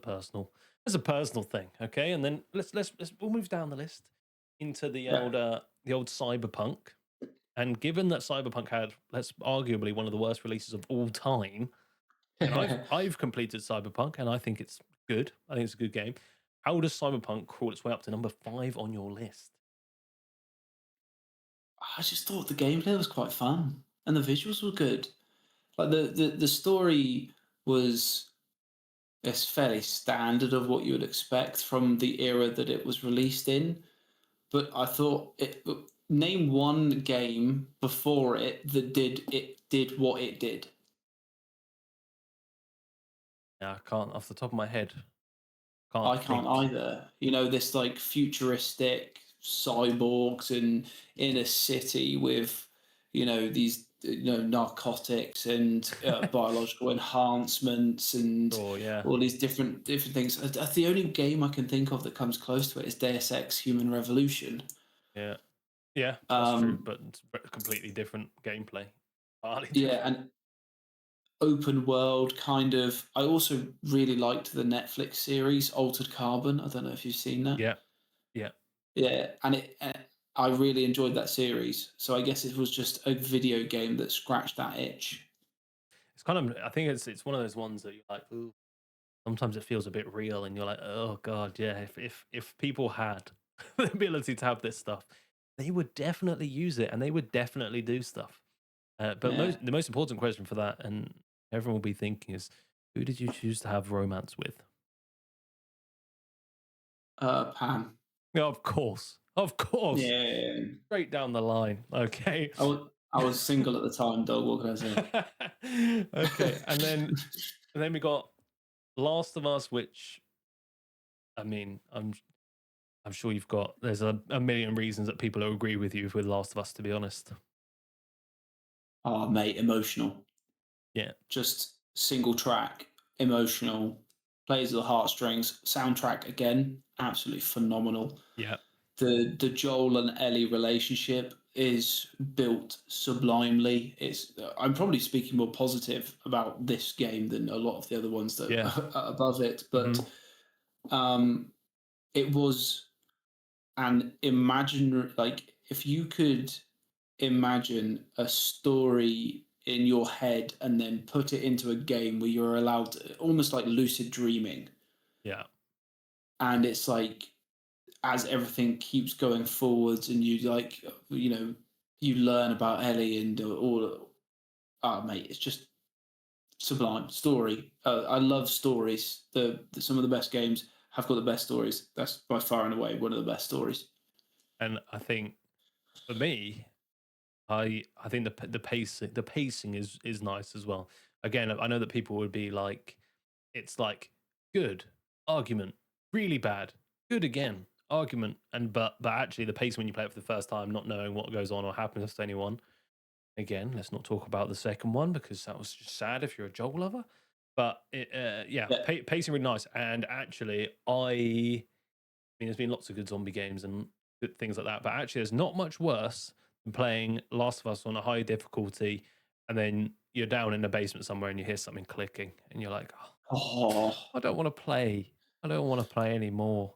a personal thing. Okay, and then we'll move down the list into Yeah. the old Cyberpunk. And given that Cyberpunk had, let's arguably one of the worst releases of all time, and I've completed Cyberpunk, and I think it's good. I think it's a good game. How does Cyberpunk crawl its way up to number 5 on your list? I just thought the gameplay was quite fun and the visuals were good. Like the story was it's fairly standard of what you would expect from the era that it was released in. But I thought name one game before it that did what it did. Yeah, I can't off the top of my head. Can't I can't think. either. You know, this like futuristic cyborgs in a city with, these narcotics and biological enhancements and Oh yeah, all these different things. The only game I can think of that comes close to it is Deus Ex: Human Revolution. yeah, yeah. That's true, Um, but it's completely different gameplay. Partly yeah, different. and open world kind of. I also really liked the Netflix series Altered Carbon. I don't know if you've seen that. Yeah, yeah. Yeah, and I really enjoyed that series. So I guess it was just a video game that scratched that itch. It's kind of. I think it's one of those ones that you're like, ooh. Sometimes it feels a bit real, and you're like, oh god, yeah. If people had the ability to have this stuff, they would definitely use it, and they would definitely do stuff. But Yeah. the most important question for that, and everyone will be thinking, is who did you choose to have romance with? Pam. Yeah, of course, Yeah. straight down the line. Okay, I was single at the time, dog. What can I say? okay, and then And then we got Last of Us, which I mean, I'm sure there's a million reasons that people will agree with you with Last of Us, to be honest. Oh, mate, emotional. Yeah. Just single track, emotional, plays at the heartstrings. Soundtrack again, absolutely phenomenal. Yeah. The Joel and Ellie relationship is built sublimely. I'm probably speaking more positive about this game than a lot of the other ones that Yeah. are above it, but um, it was an imaginary, like if you could imagine a story in your head and then put it into a game where you're allowed to, almost like lucid dreaming, Yeah. and it's like as everything keeps going forwards and you like you learn about Ellie and all. Oh mate, it's just sublime story. I love stories. Some of the best games have got the best stories. That's by far and away one of the best stories. And I think for me, I think the pacing is nice as well. Again, I know that people would be like, it's like good argument, really bad, good again, argument, and but actually the pacing when you play it for the first time, not knowing what goes on or happens to anyone. Again, let's not talk about the second one because that was just sad if you're a Joel lover. But yeah, Yeah, pacing really nice. And actually, I mean, there's been lots of good zombie games and good things like that, but actually, there's not much worse than playing Last of Us on a high difficulty, and then you're down in the basement somewhere and you hear something clicking, and you're like, oh, oh, I don't want to play. I don't want to play anymore.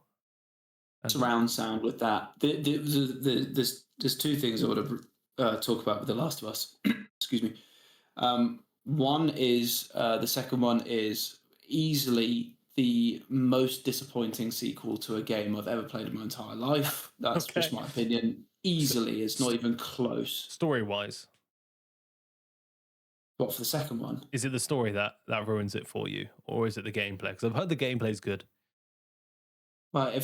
And surround sound with that. There's two things I want to talk about with The Last of Us. Excuse me. One is the second one is easily the most disappointing sequel to a game I've ever played in my entire life. That's just okay, my opinion. Easily, it's not even close. story wise, What for the second one? is it the story that ruins it for you, or is it the gameplay? Because I've heard the gameplay's good. But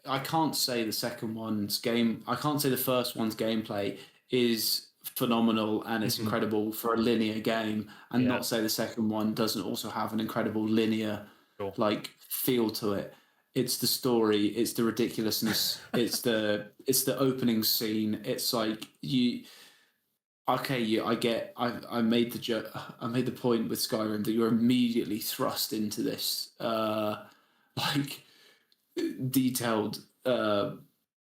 I can't say the second one's game. I can't say the first one's gameplay is phenomenal and it's Mhm. incredible for a linear game, and Yeah, not say the second one doesn't also have an incredible linear sure. like feel to it. It's the story, it's the ridiculousness, it's the opening scene. It's like you okay, yeah, I made the I made the point with Skyrim that you're immediately thrust into this like detailed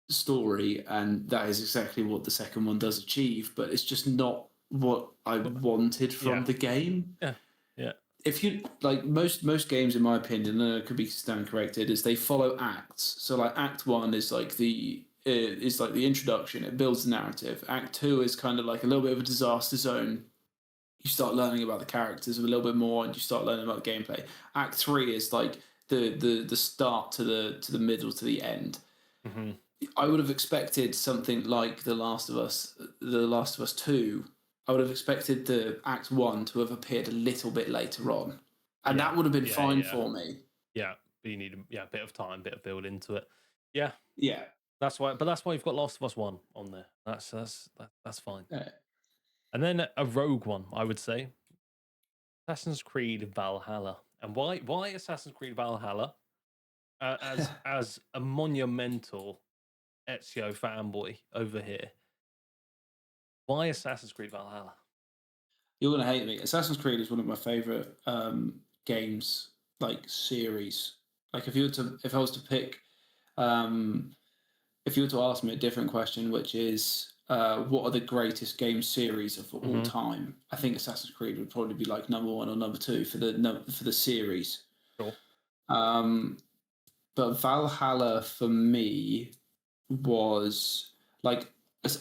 story, and that is exactly what the second one does achieve. But it's just not what I But- wanted from yeah, the game. yeah, yeah. If you like most games, in my opinion, and it could be stand corrected, is they follow acts. So like Act One is like the introduction. It builds the narrative. Act Two is kind of like a little bit of a disaster zone. You start learning about the characters a little bit more, and you start learning about the gameplay. Act Three is like the start to the middle to the end. Hmm. I would have expected something like The Last of Us 2. I would have expected the Act 1 to have appeared a little bit later on. And Yeah, that would have been yeah, fine yeah, for me. yeah. But you need a bit of time, bit of build into it. Yeah, Yeah. that's why you've got Last of Us One on there. That's fine. Yeah. And then a rogue one, I would say, Assassin's Creed Valhalla. And why Assassin's Creed Valhalla? As a monumental Ezio fanboy over here, why Assassin's Creed Valhalla? You're going to hate me. Assassin's Creed is one of my favorite games, like series. Like if I was to pick, um, if you were to ask me a different question, which is what are the greatest game series of all Hmm. time? I think Assassin's Creed would probably be like number one or number two for the series. Sure. Um, but Valhalla for me was like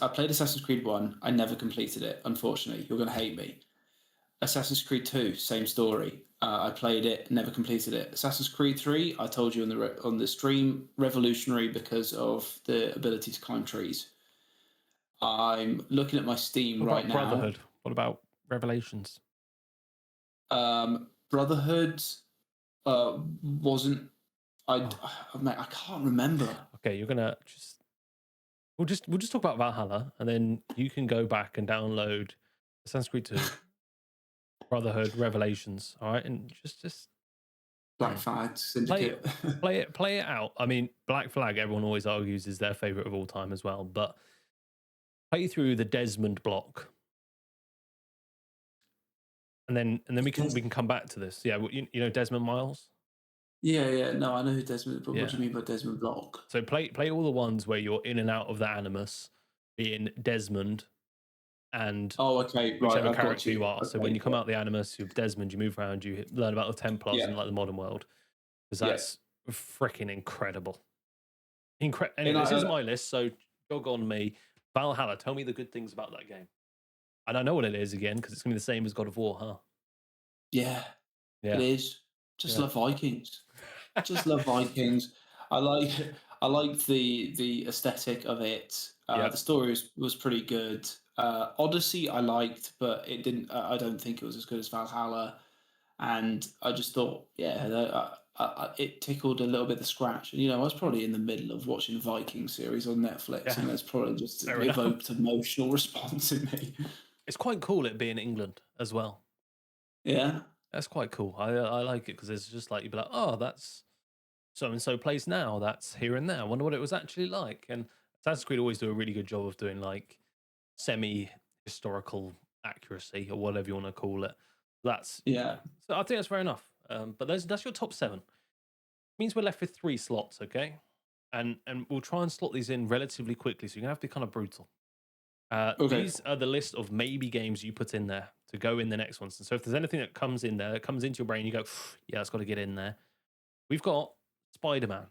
I played Assassin's Creed 1. I never completed it, unfortunately. You're going to hate me. Assassin's Creed 2, same story. I played it, never completed it. Assassin's Creed 3, I told you on the stream, revolutionary because of the ability to climb trees. I'm looking at my Steam What right about now. Brotherhood? What about Revelations? Brotherhood wasn't. Oh, Mate, I can't remember. okay, you're gonna just we'll just talk about Valhalla, and then you can go back and download Assassin's Creed 2, Brotherhood, Revelations. All right, and just Black Flag play Syndicate. play it out. I mean, Black Flag, everyone always argues is their favorite of all time as well, but play through the Desmond block, and then we can come back to this. Yeah, you know Desmond Miles. Yeah, yeah. No, I know who Desmond. But what Yeah. do you mean by Desmond Block? So play all the ones where you're in and out of the Animus, being Desmond and Oh, okay, right. whichever I've got character you you. are. So when Okay, you come yeah, out the Animus, you're Desmond, you move around, you learn about the Templars yeah, and like the modern world, because yeah. that's freaking incredible. And Anyway, this isn't my list, so jog on me. Valhalla, tell me the good things about that game. And I know what it is again, because it's gonna be the same as God of War, huh? yeah, it Yeah, is. Just yeah. love Vikings. Just love Vikings. I like I liked the aesthetic of it. Yeah. The story was pretty good. Odyssey I liked, but it didn't. I don't think it was as good as Valhalla. And I just thought, yeah, it tickled a little bit the scratch. And I was probably in the middle of watching the Viking series on Netflix, Yeah. and that's probably just Fair enough. evoked emotional response in me. It's quite cool it being England as well. Yeah, That's quite cool. I like it because it's just like you'd be like, oh, that's so and so place now. That's here and there. I wonder what it was actually like. And Assassin's Creed always do a really good job of doing like semi historical accuracy or whatever you want to call it. That's yeah. so I think that's fair enough. But that's your top 7. Means we're left with 3 slots, okay? And we'll try and slot these in relatively quickly, so you're gonna have to be kind of brutal. Okay. These are the list of maybe games you put in there to go in the next ones. And so if there's anything that comes in there that comes into your brain, you go, yeah, it's got to get in there. We've got Spider-Man.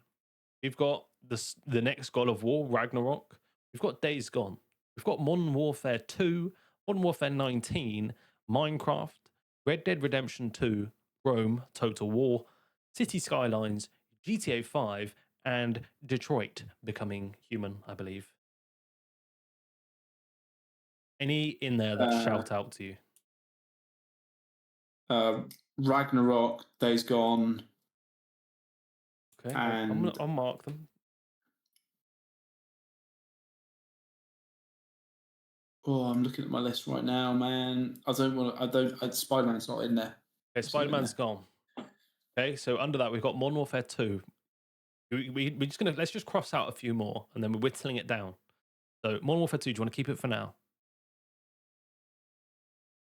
We've got the next God of War, Ragnarok. We've got Days Gone. We've got Modern Warfare 2, Modern Warfare 19, Minecraft, Red Dead Redemption 2, Rome, Total War, City Skylines, GTA 5, and Detroit Becoming Human, I believe. Any in there that Uh, shout out to you? Ragnarok, Days Gone, Okay, and I'll mark them. oh, I'm looking at my list right now, man. I don't want to. I don't. Spider Man's not in there. Okay, It's not Spider in Man's there. gone. Okay, so under that we've got Modern Warfare 2. We're just gonna let's just cross out a few more and then we're whittling it down. So Modern Warfare 2, do you want to keep it for now?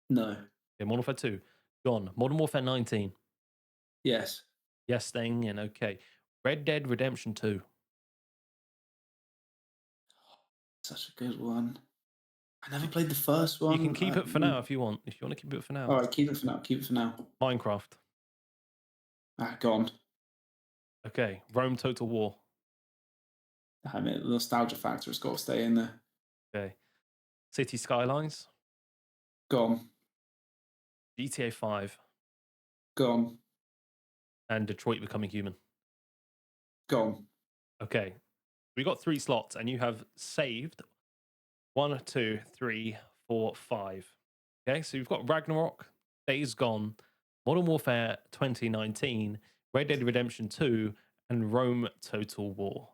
No. Okay, Modern Warfare 2, gone. Modern Warfare 19, Yes. yes, staying in. Okay, Red Dead Redemption 2. Such a good one. I never played the first You can one. keep it for now if you want. If you want to keep it for now. All right, keep it for now. Keep it for now. Minecraft. Gone. Okay, Rome Total War. I mean, the nostalgia factor has got to stay in there. Okay, City Skylines, Gone. GTA 5, Gone. and Detroit Becoming Human. Gone. Okay, we got 3 slots, and you have saved 1, 2, 3, 4, 5. Okay, so you've got Ragnarok, Days Gone, Modern Warfare 2019, Red Dead Redemption 2, and Rome Total War.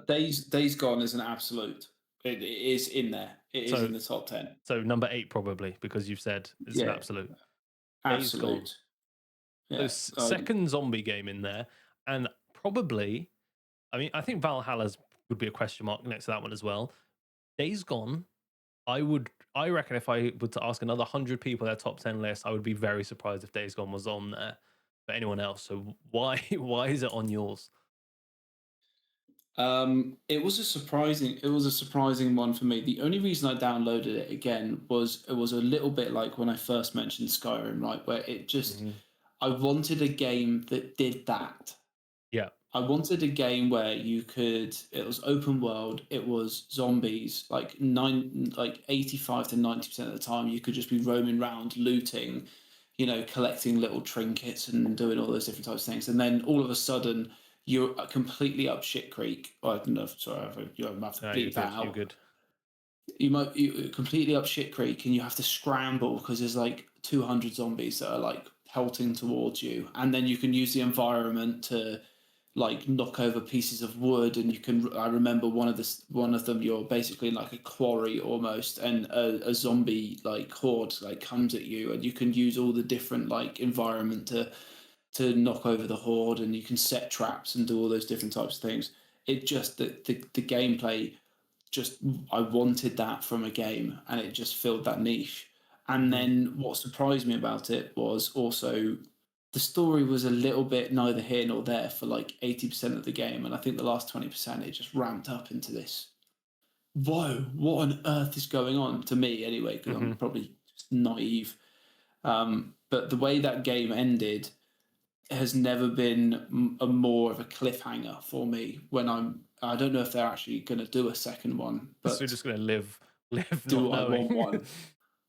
Days Gone is an absolute. It is in there. It is in the top 10. So number 8 probably because you've said it's an Yeah, absolute. Days Gone. absolute. Yeah. So second zombie game in there, and probably, I mean, I think Valhalla's would be a question mark next to that one as well. Days Gone, I reckon if I were to ask another 100 people their top 10 list, I would be very surprised if Days Gone was on there for anyone else. So why is it on yours? It was a surprising one for me. The only reason I downloaded it again was it was a little bit like when I first mentioned Skyrim, right? Where it just I wanted a game that did that. Yeah. I wanted a game where it was open world, it was zombies, like 85 to 90% of the time you could just be roaming around looting, collecting little trinkets and doing all those different types of things. And then all of a sudden you're completely up shit creek. Oh, no, sorry, you have to bleep that out. You're good. You completely up shit creek and you have to scramble because there's like 200 zombies that are like pelting towards you, and then you can use the environment to like knock over pieces of wood, and you can. I remember one of them. You're basically in like a quarry almost, and a zombie like horde like comes at you, and you can use all the different like environment to knock over the horde, and you can set traps and do all those different types of things. It just the gameplay, just I wanted that from a game, and it just filled that niche. And Mhm. then what surprised me about it was also the story was a little bit neither here nor there for like 80% of the game, and I think the last 20% it just ramped up into this. Whoa, what on earth is going on to me anyway? Because I'm Mhm. probably just naive. But the way that game ended has never been a more of a cliffhanger for me. I don't know if they're actually going to do a second one, So you're but just gonna live not do I knowing. want one?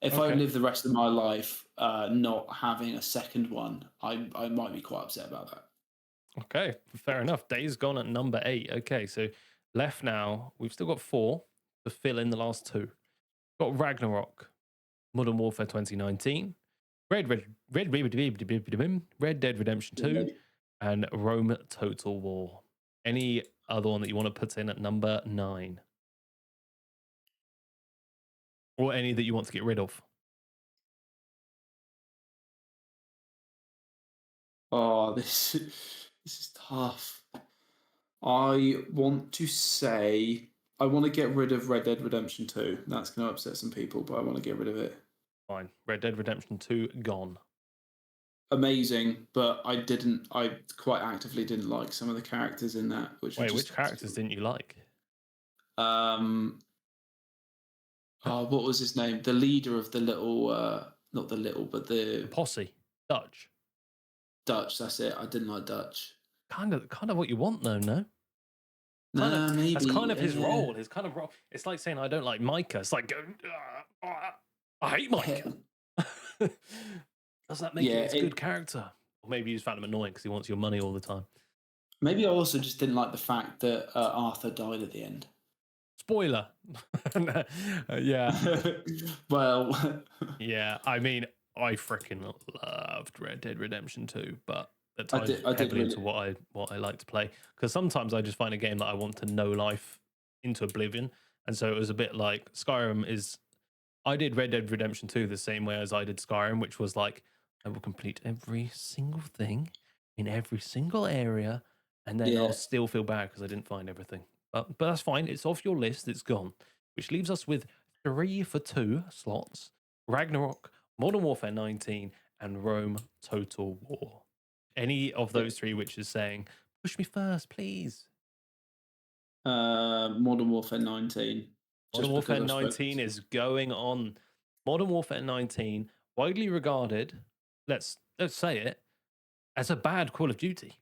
If I Okay. live the rest of my life not having a second one, I might be quite upset about that. Okay. Fair enough. Days Gone at number 8. Okay. So left now, we've still got 4 to fill in the last 2. Got Ragnarok, Modern Warfare 2019, Red Dead Redemption 2, and Rome Total War. Any other one that you want to put in at number 9? Or any that you want to get rid of? Oh, this is tough. I want to say I want to get rid of Red Dead Redemption 2. That's going to upset some people, but I want to get rid of it. Fine. Red Dead Redemption 2 gone. Amazing, but I quite actively didn't like some of the characters in that, which are Wait, which just characters didn't you like? um what was his name? The leader of the little not the little, but The the posse. Dutch. Dutch, that's it. I didn't like Dutch. Kind of what you want though, no? Kind of Nah, that's kind maybe. of his role. His kind of role. It's like saying I don't like Micah. It's like I hate Micah. Does that make it Yeah, his good character? Or maybe you just found him annoying because he wants your money all the time. maybe I also just didn't like the fact that Arthur died at the end. Spoiler. Yeah. Well, Yeah. I mean, I freaking loved Red Dead Redemption 2, but at I times did. I did heavily into really. what I like to play. Because sometimes I just find a game that I want to know life into oblivion. And so it was a bit like Skyrim is I did Red Dead Redemption 2 the same way as I did Skyrim, which was like, I will complete every single thing in every single area, and then I'll Yeah. still feel bad because I didn't find everything. But that's fine. It's off your list. It's gone. Which leaves us with 3 for 2 slots: Ragnarok, Modern Warfare 19, and Rome Total War. Any of those 3 which is saying, push me first, please. Modern Warfare 19, Modern just because Warfare I've spoken. 19 is going on. Modern Warfare 19, widely regarded, let's say it, as a bad Call of Duty.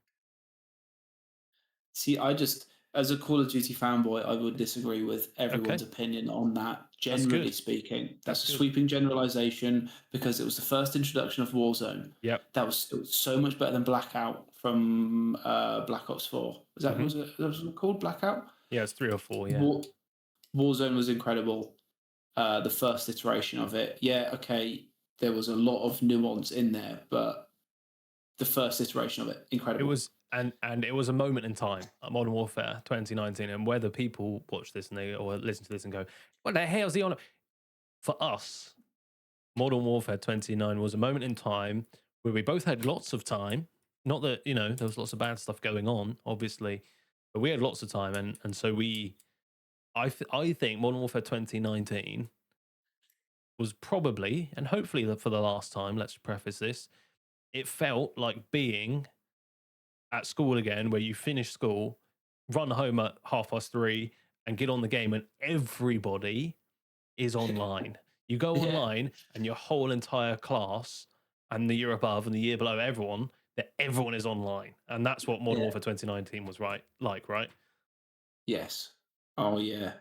See, I just, as a Call of Duty fanboy, I would disagree with everyone's Okay, opinion on that. that's Generally good. speaking, That's that's a good. sweeping generalization because it was the first introduction of Warzone. Yep. It was so much better than Blackout from Black Ops 4. Hmm. Was it called Blackout? Yeah, it's 3 or 4. Yeah, War, Warzone was incredible. The first iteration of it, yeah, okay, there was a lot of nuance in there, but the first iteration of it, it incredible. was, and it was a moment in time, Modern Warfare 2019, and whether people watch this and they or listen to this and go, "What the hell's he on?" For us, Modern Warfare 29 was a moment in time where we both had lots of time. Not that, there was lots of bad stuff going on, obviously, but we had lots of time. And so I think Modern Warfare 2019 was probably, and hopefully for the last time, let's preface this, it felt like being at school again, where you finish school, run home at 3:30, and get on the game, and everybody is online. You go Yeah, online, and your whole entire class, and the year above and the year below, that everyone is online, and that's what Modern yeah, Warfare 2019 was right. yes. Oh yeah.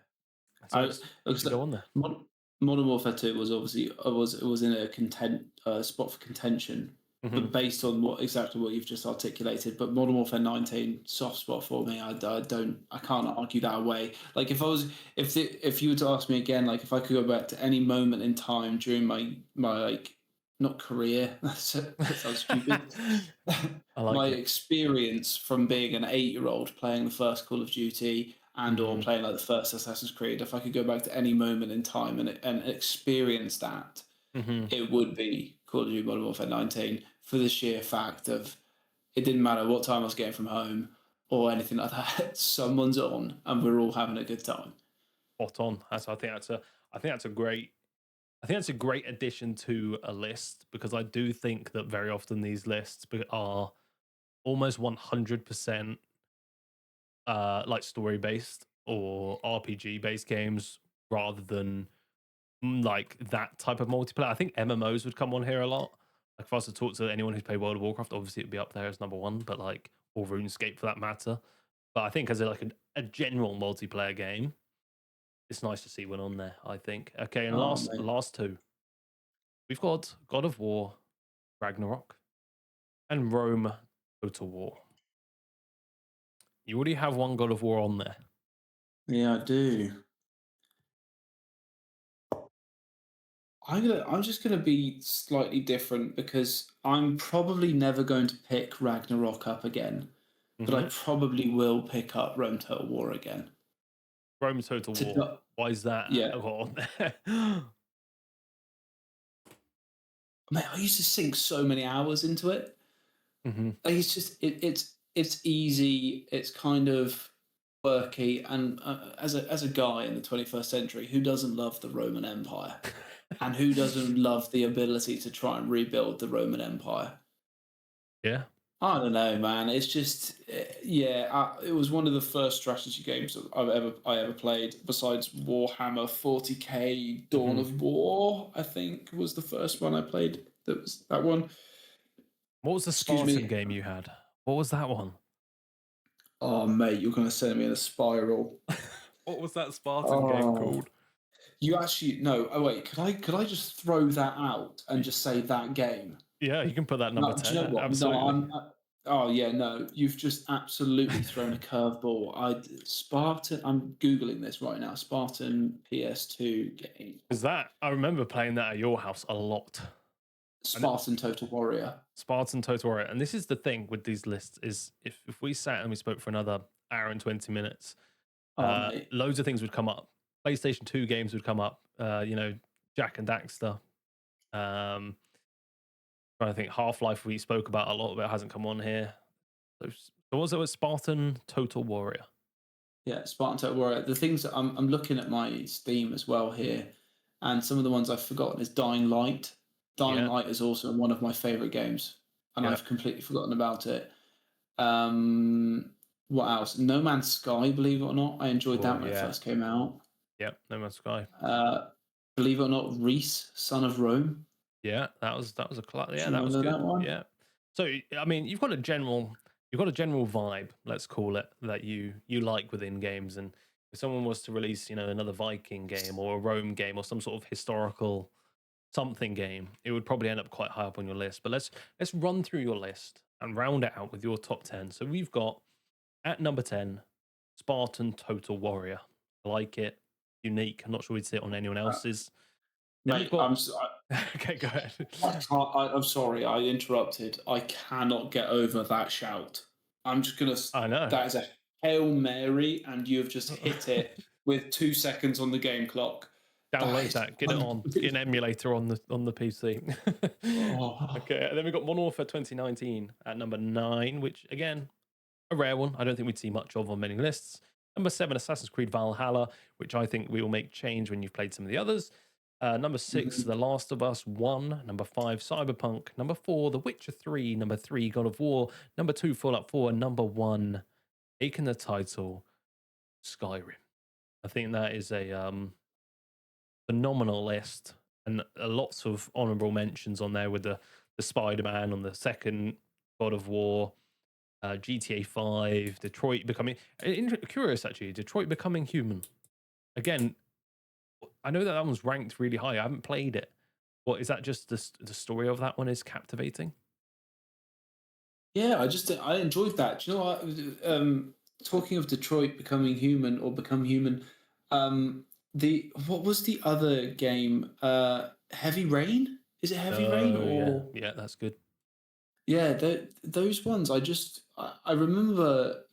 So I it's looks to like go on there. Modern Warfare 2 was obviously it was in a spot for contention, but Hmm. based on exactly what you've just articulated. But Modern Warfare 19 soft spot for me. I can't argue that away. Like if you were to ask me again, like if I could go back to any moment in time during my like not career. That sounds stupid. I like My it. experience from being an 8-year-old playing the first Call of Duty and or Hmm. playing like the first Assassin's Creed. If I could go back to any moment in time and experience that, Hmm. it would be Call of Duty Modern Warfare 19 for the sheer fact of it didn't matter what time I was getting from home or anything like that. Someone's on and we're all having a good time. Spot on. I think that's a great. I think that's a great addition to a list because I do think that very often these lists are almost 100% like story based or RPG based games rather than like that type of multiplayer. I think MMOs would come on here a lot. Like if I was to talk to anyone who's played World of Warcraft, obviously it'd be up there as number one, but like or RuneScape for that matter. But I think as a general multiplayer game, it's nice to see one on there. I think. Okay, and Oh, last mate. last two, we've got God of War, Ragnarok, and Rome, Total War. You already have one God of War on there. Yeah, I do. I'm just gonna be slightly different because I'm probably never going to pick Ragnarok up again, but I Hmm. probably will pick up Rome Total War again. Rome, Total To War. do- Why is that yeah, on there? mate, I used to sink so many hours into it. Hmm. Like, it's just it's easy. It's kind of quirky, and as a guy in the 21st century, who doesn't love the Roman Empire, and who doesn't love the ability to try and rebuild the Roman Empire? Yeah. I don't know, man. It's just, yeah. It was one of the first strategy games that I ever played. Besides Warhammer 40K, Dawn Hmm. of War, I think was the first one I played. That was that one. What was the Excuse Spartan me. game you had? What was that one? Oh, mate, you're gonna send me in a spiral. What was that Spartan game Oh, called? you actually no. Oh wait, could I just throw that out and Y- just say that game? Yeah, you can put that number No, do you 10. know what? No, Absolutely. oh yeah, no. You've just absolutely thrown a curveball. Spartan. I'm googling this right now. Spartan PS2 game. Because that, I remember playing that at your house a lot. And Spartan Total Warrior. Spartan Total Warrior. And this is the thing with these lists is if we sat and we spoke for another hour and 20 minutes, Oh mate. loads of things would come up. PlayStation 2 games would come up. Jack and Daxter. Um, Trying to think, Half Life we spoke about a lot, but it hasn't come on here. So was it with Spartan Total Warrior? Yeah, Spartan Total Warrior. The things that I'm looking at my Steam as well here, and some of the ones I've forgotten is Dying Light. Dying Yeah, Light is also one of my favorite games, and yeah. I've completely forgotten about it. Um, what else? No Man's Sky. Believe it or not, I enjoyed Oh that when it yeah, first came out. yeah. No Man's Sky. Uh, believe it or not, Reese, Son of Rome. Yeah, that was a Do yeah, you that was remember good. that one? Yeah. So I mean, you've got a general vibe, let's call it, that you like within games. And if someone was to release, another Viking game or a Rome game or some sort of historical something game, it would probably end up quite high up on your list. But let's run through your list and round it out with your top 10. So we've got at number 10, Spartan Total Warrior. I like it. Unique. I'm not sure we'd see it on anyone Uh, else's. Then we've mate, got okay, go ahead. I can't. I'm sorry, I interrupted. I cannot get over that shout. I'm just gonna. I know. That is a Hail Mary, and you've just hit it with 2 seconds on the game clock. That Download is that, get it on, get an emulator on the PC. oh, Okay, and then we got Modern Warfare 2019 at number 9, which again, a rare one. I don't think we'd see much of on many lists. Number 7, Assassin's Creed Valhalla, which I think we will make change when you've played some of the others. Number 6, mhm. The Last of Us 1. Number 5, Cyberpunk. Number 4, The Witcher 3. Number 3, God of War. Number 2, Fallout 4. And number 1, taking the title, Skyrim. I think that is a phenomenal list, and lots of honorable mentions on there with the Spider-Man on the second, God of War, GTA 5, Detroit becoming curious actually, Detroit Becoming Human. Again, I know that one's ranked really high. I haven't played it. What is that? Just the story of that one is captivating. Yeah, I enjoyed that. Do you know what? Talking of Detroit becoming human or become human, the what was the other game? Heavy Rain. Is it Heavy Rain Oh yeah, or yeah, that's good. yeah? Those ones. I remember.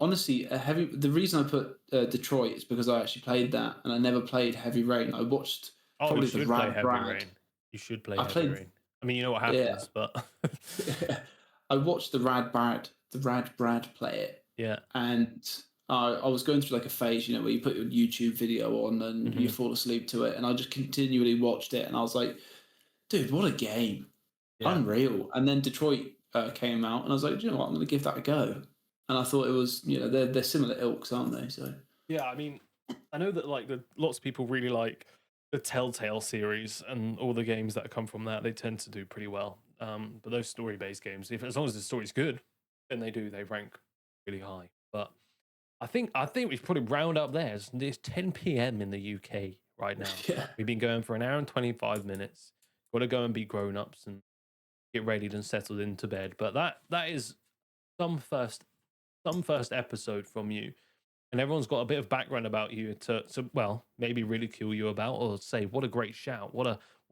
Honestly, a heavy. The reason I put Detroit is because I actually played that, and I never played Heavy Rain. I watched Oh, you probably the should play Rad Heavy Brad. Rain. You should play I Heavy played. Rain. I mean, you know what Yeah, happens, but I watched the Rad Brad play it, yeah. and I was going through like a phase, where you put your YouTube video on and you Hmm. fall asleep to it, and I just continually watched it, and I was like, dude, what a game, Yeah. unreal. And then Detroit came out, and I was like, "Do you know what, I'm going to give that a go. And I thought it was, they're similar ilks, aren't they? So Yeah, I mean, I know that like lots of people really like the Telltale series and all the games that come from that. They tend to do pretty well. But those story-based games, if as long as the story's good, then they rank really high. But I think we should probably round up there. It's 10 p.m. in the UK right now. yeah, We've been going for an hour and 25 minutes. Got to go and be grown-ups and get ready and settled into bed. But that is some first some first episode from you, and everyone's got a bit of background about you to well maybe ridicule you about or say what a great shout, what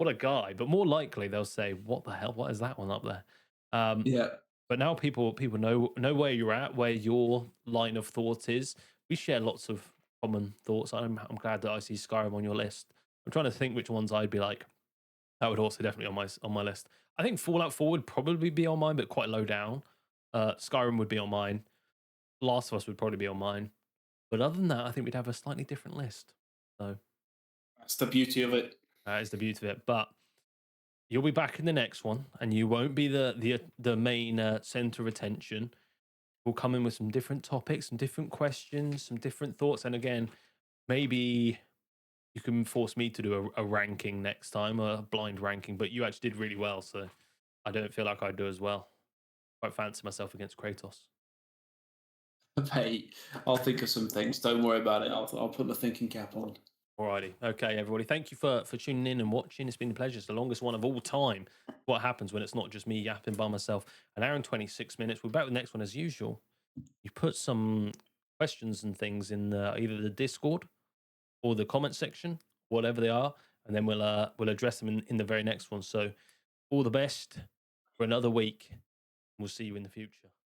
a guy, but more likely they'll say what the hell, what is that one up there. um yeah. but now people know where you're at, where your line of thought is. We share lots of common thoughts. I'm glad that I see Skyrim on your list. I'm trying to think which ones I'd be like, that would also definitely on my list. I think Fallout 4 would probably be on mine, but quite low down. Skyrim would be on mine. Last of Us would probably be on mine. But other than that, I think we'd have a slightly different list. So That's the beauty of it. that is the beauty of it. But you'll be back in the next one, and you won't be the main center of attention. We'll come in with some different topics, some different questions, some different thoughts, and again, maybe you can force me to do a ranking next time, a blind ranking. But you actually did really well, so I don't feel like I do as well. Quite fancy myself against Kratos. Mate, I'll think of some things. Don't worry about it. I'll put the thinking cap on. Alrighty. Okay, everybody. Thank you for tuning in and watching. It's been a pleasure. It's the longest one of all time. What happens when it's not just me yapping by myself? An hour and 26 minutes. We're back with the next one as usual. You put some questions and things in either the Discord or the comment section, whatever they are, and then we'll address them in the very next one. So all the best for another week. We'll see you in the future.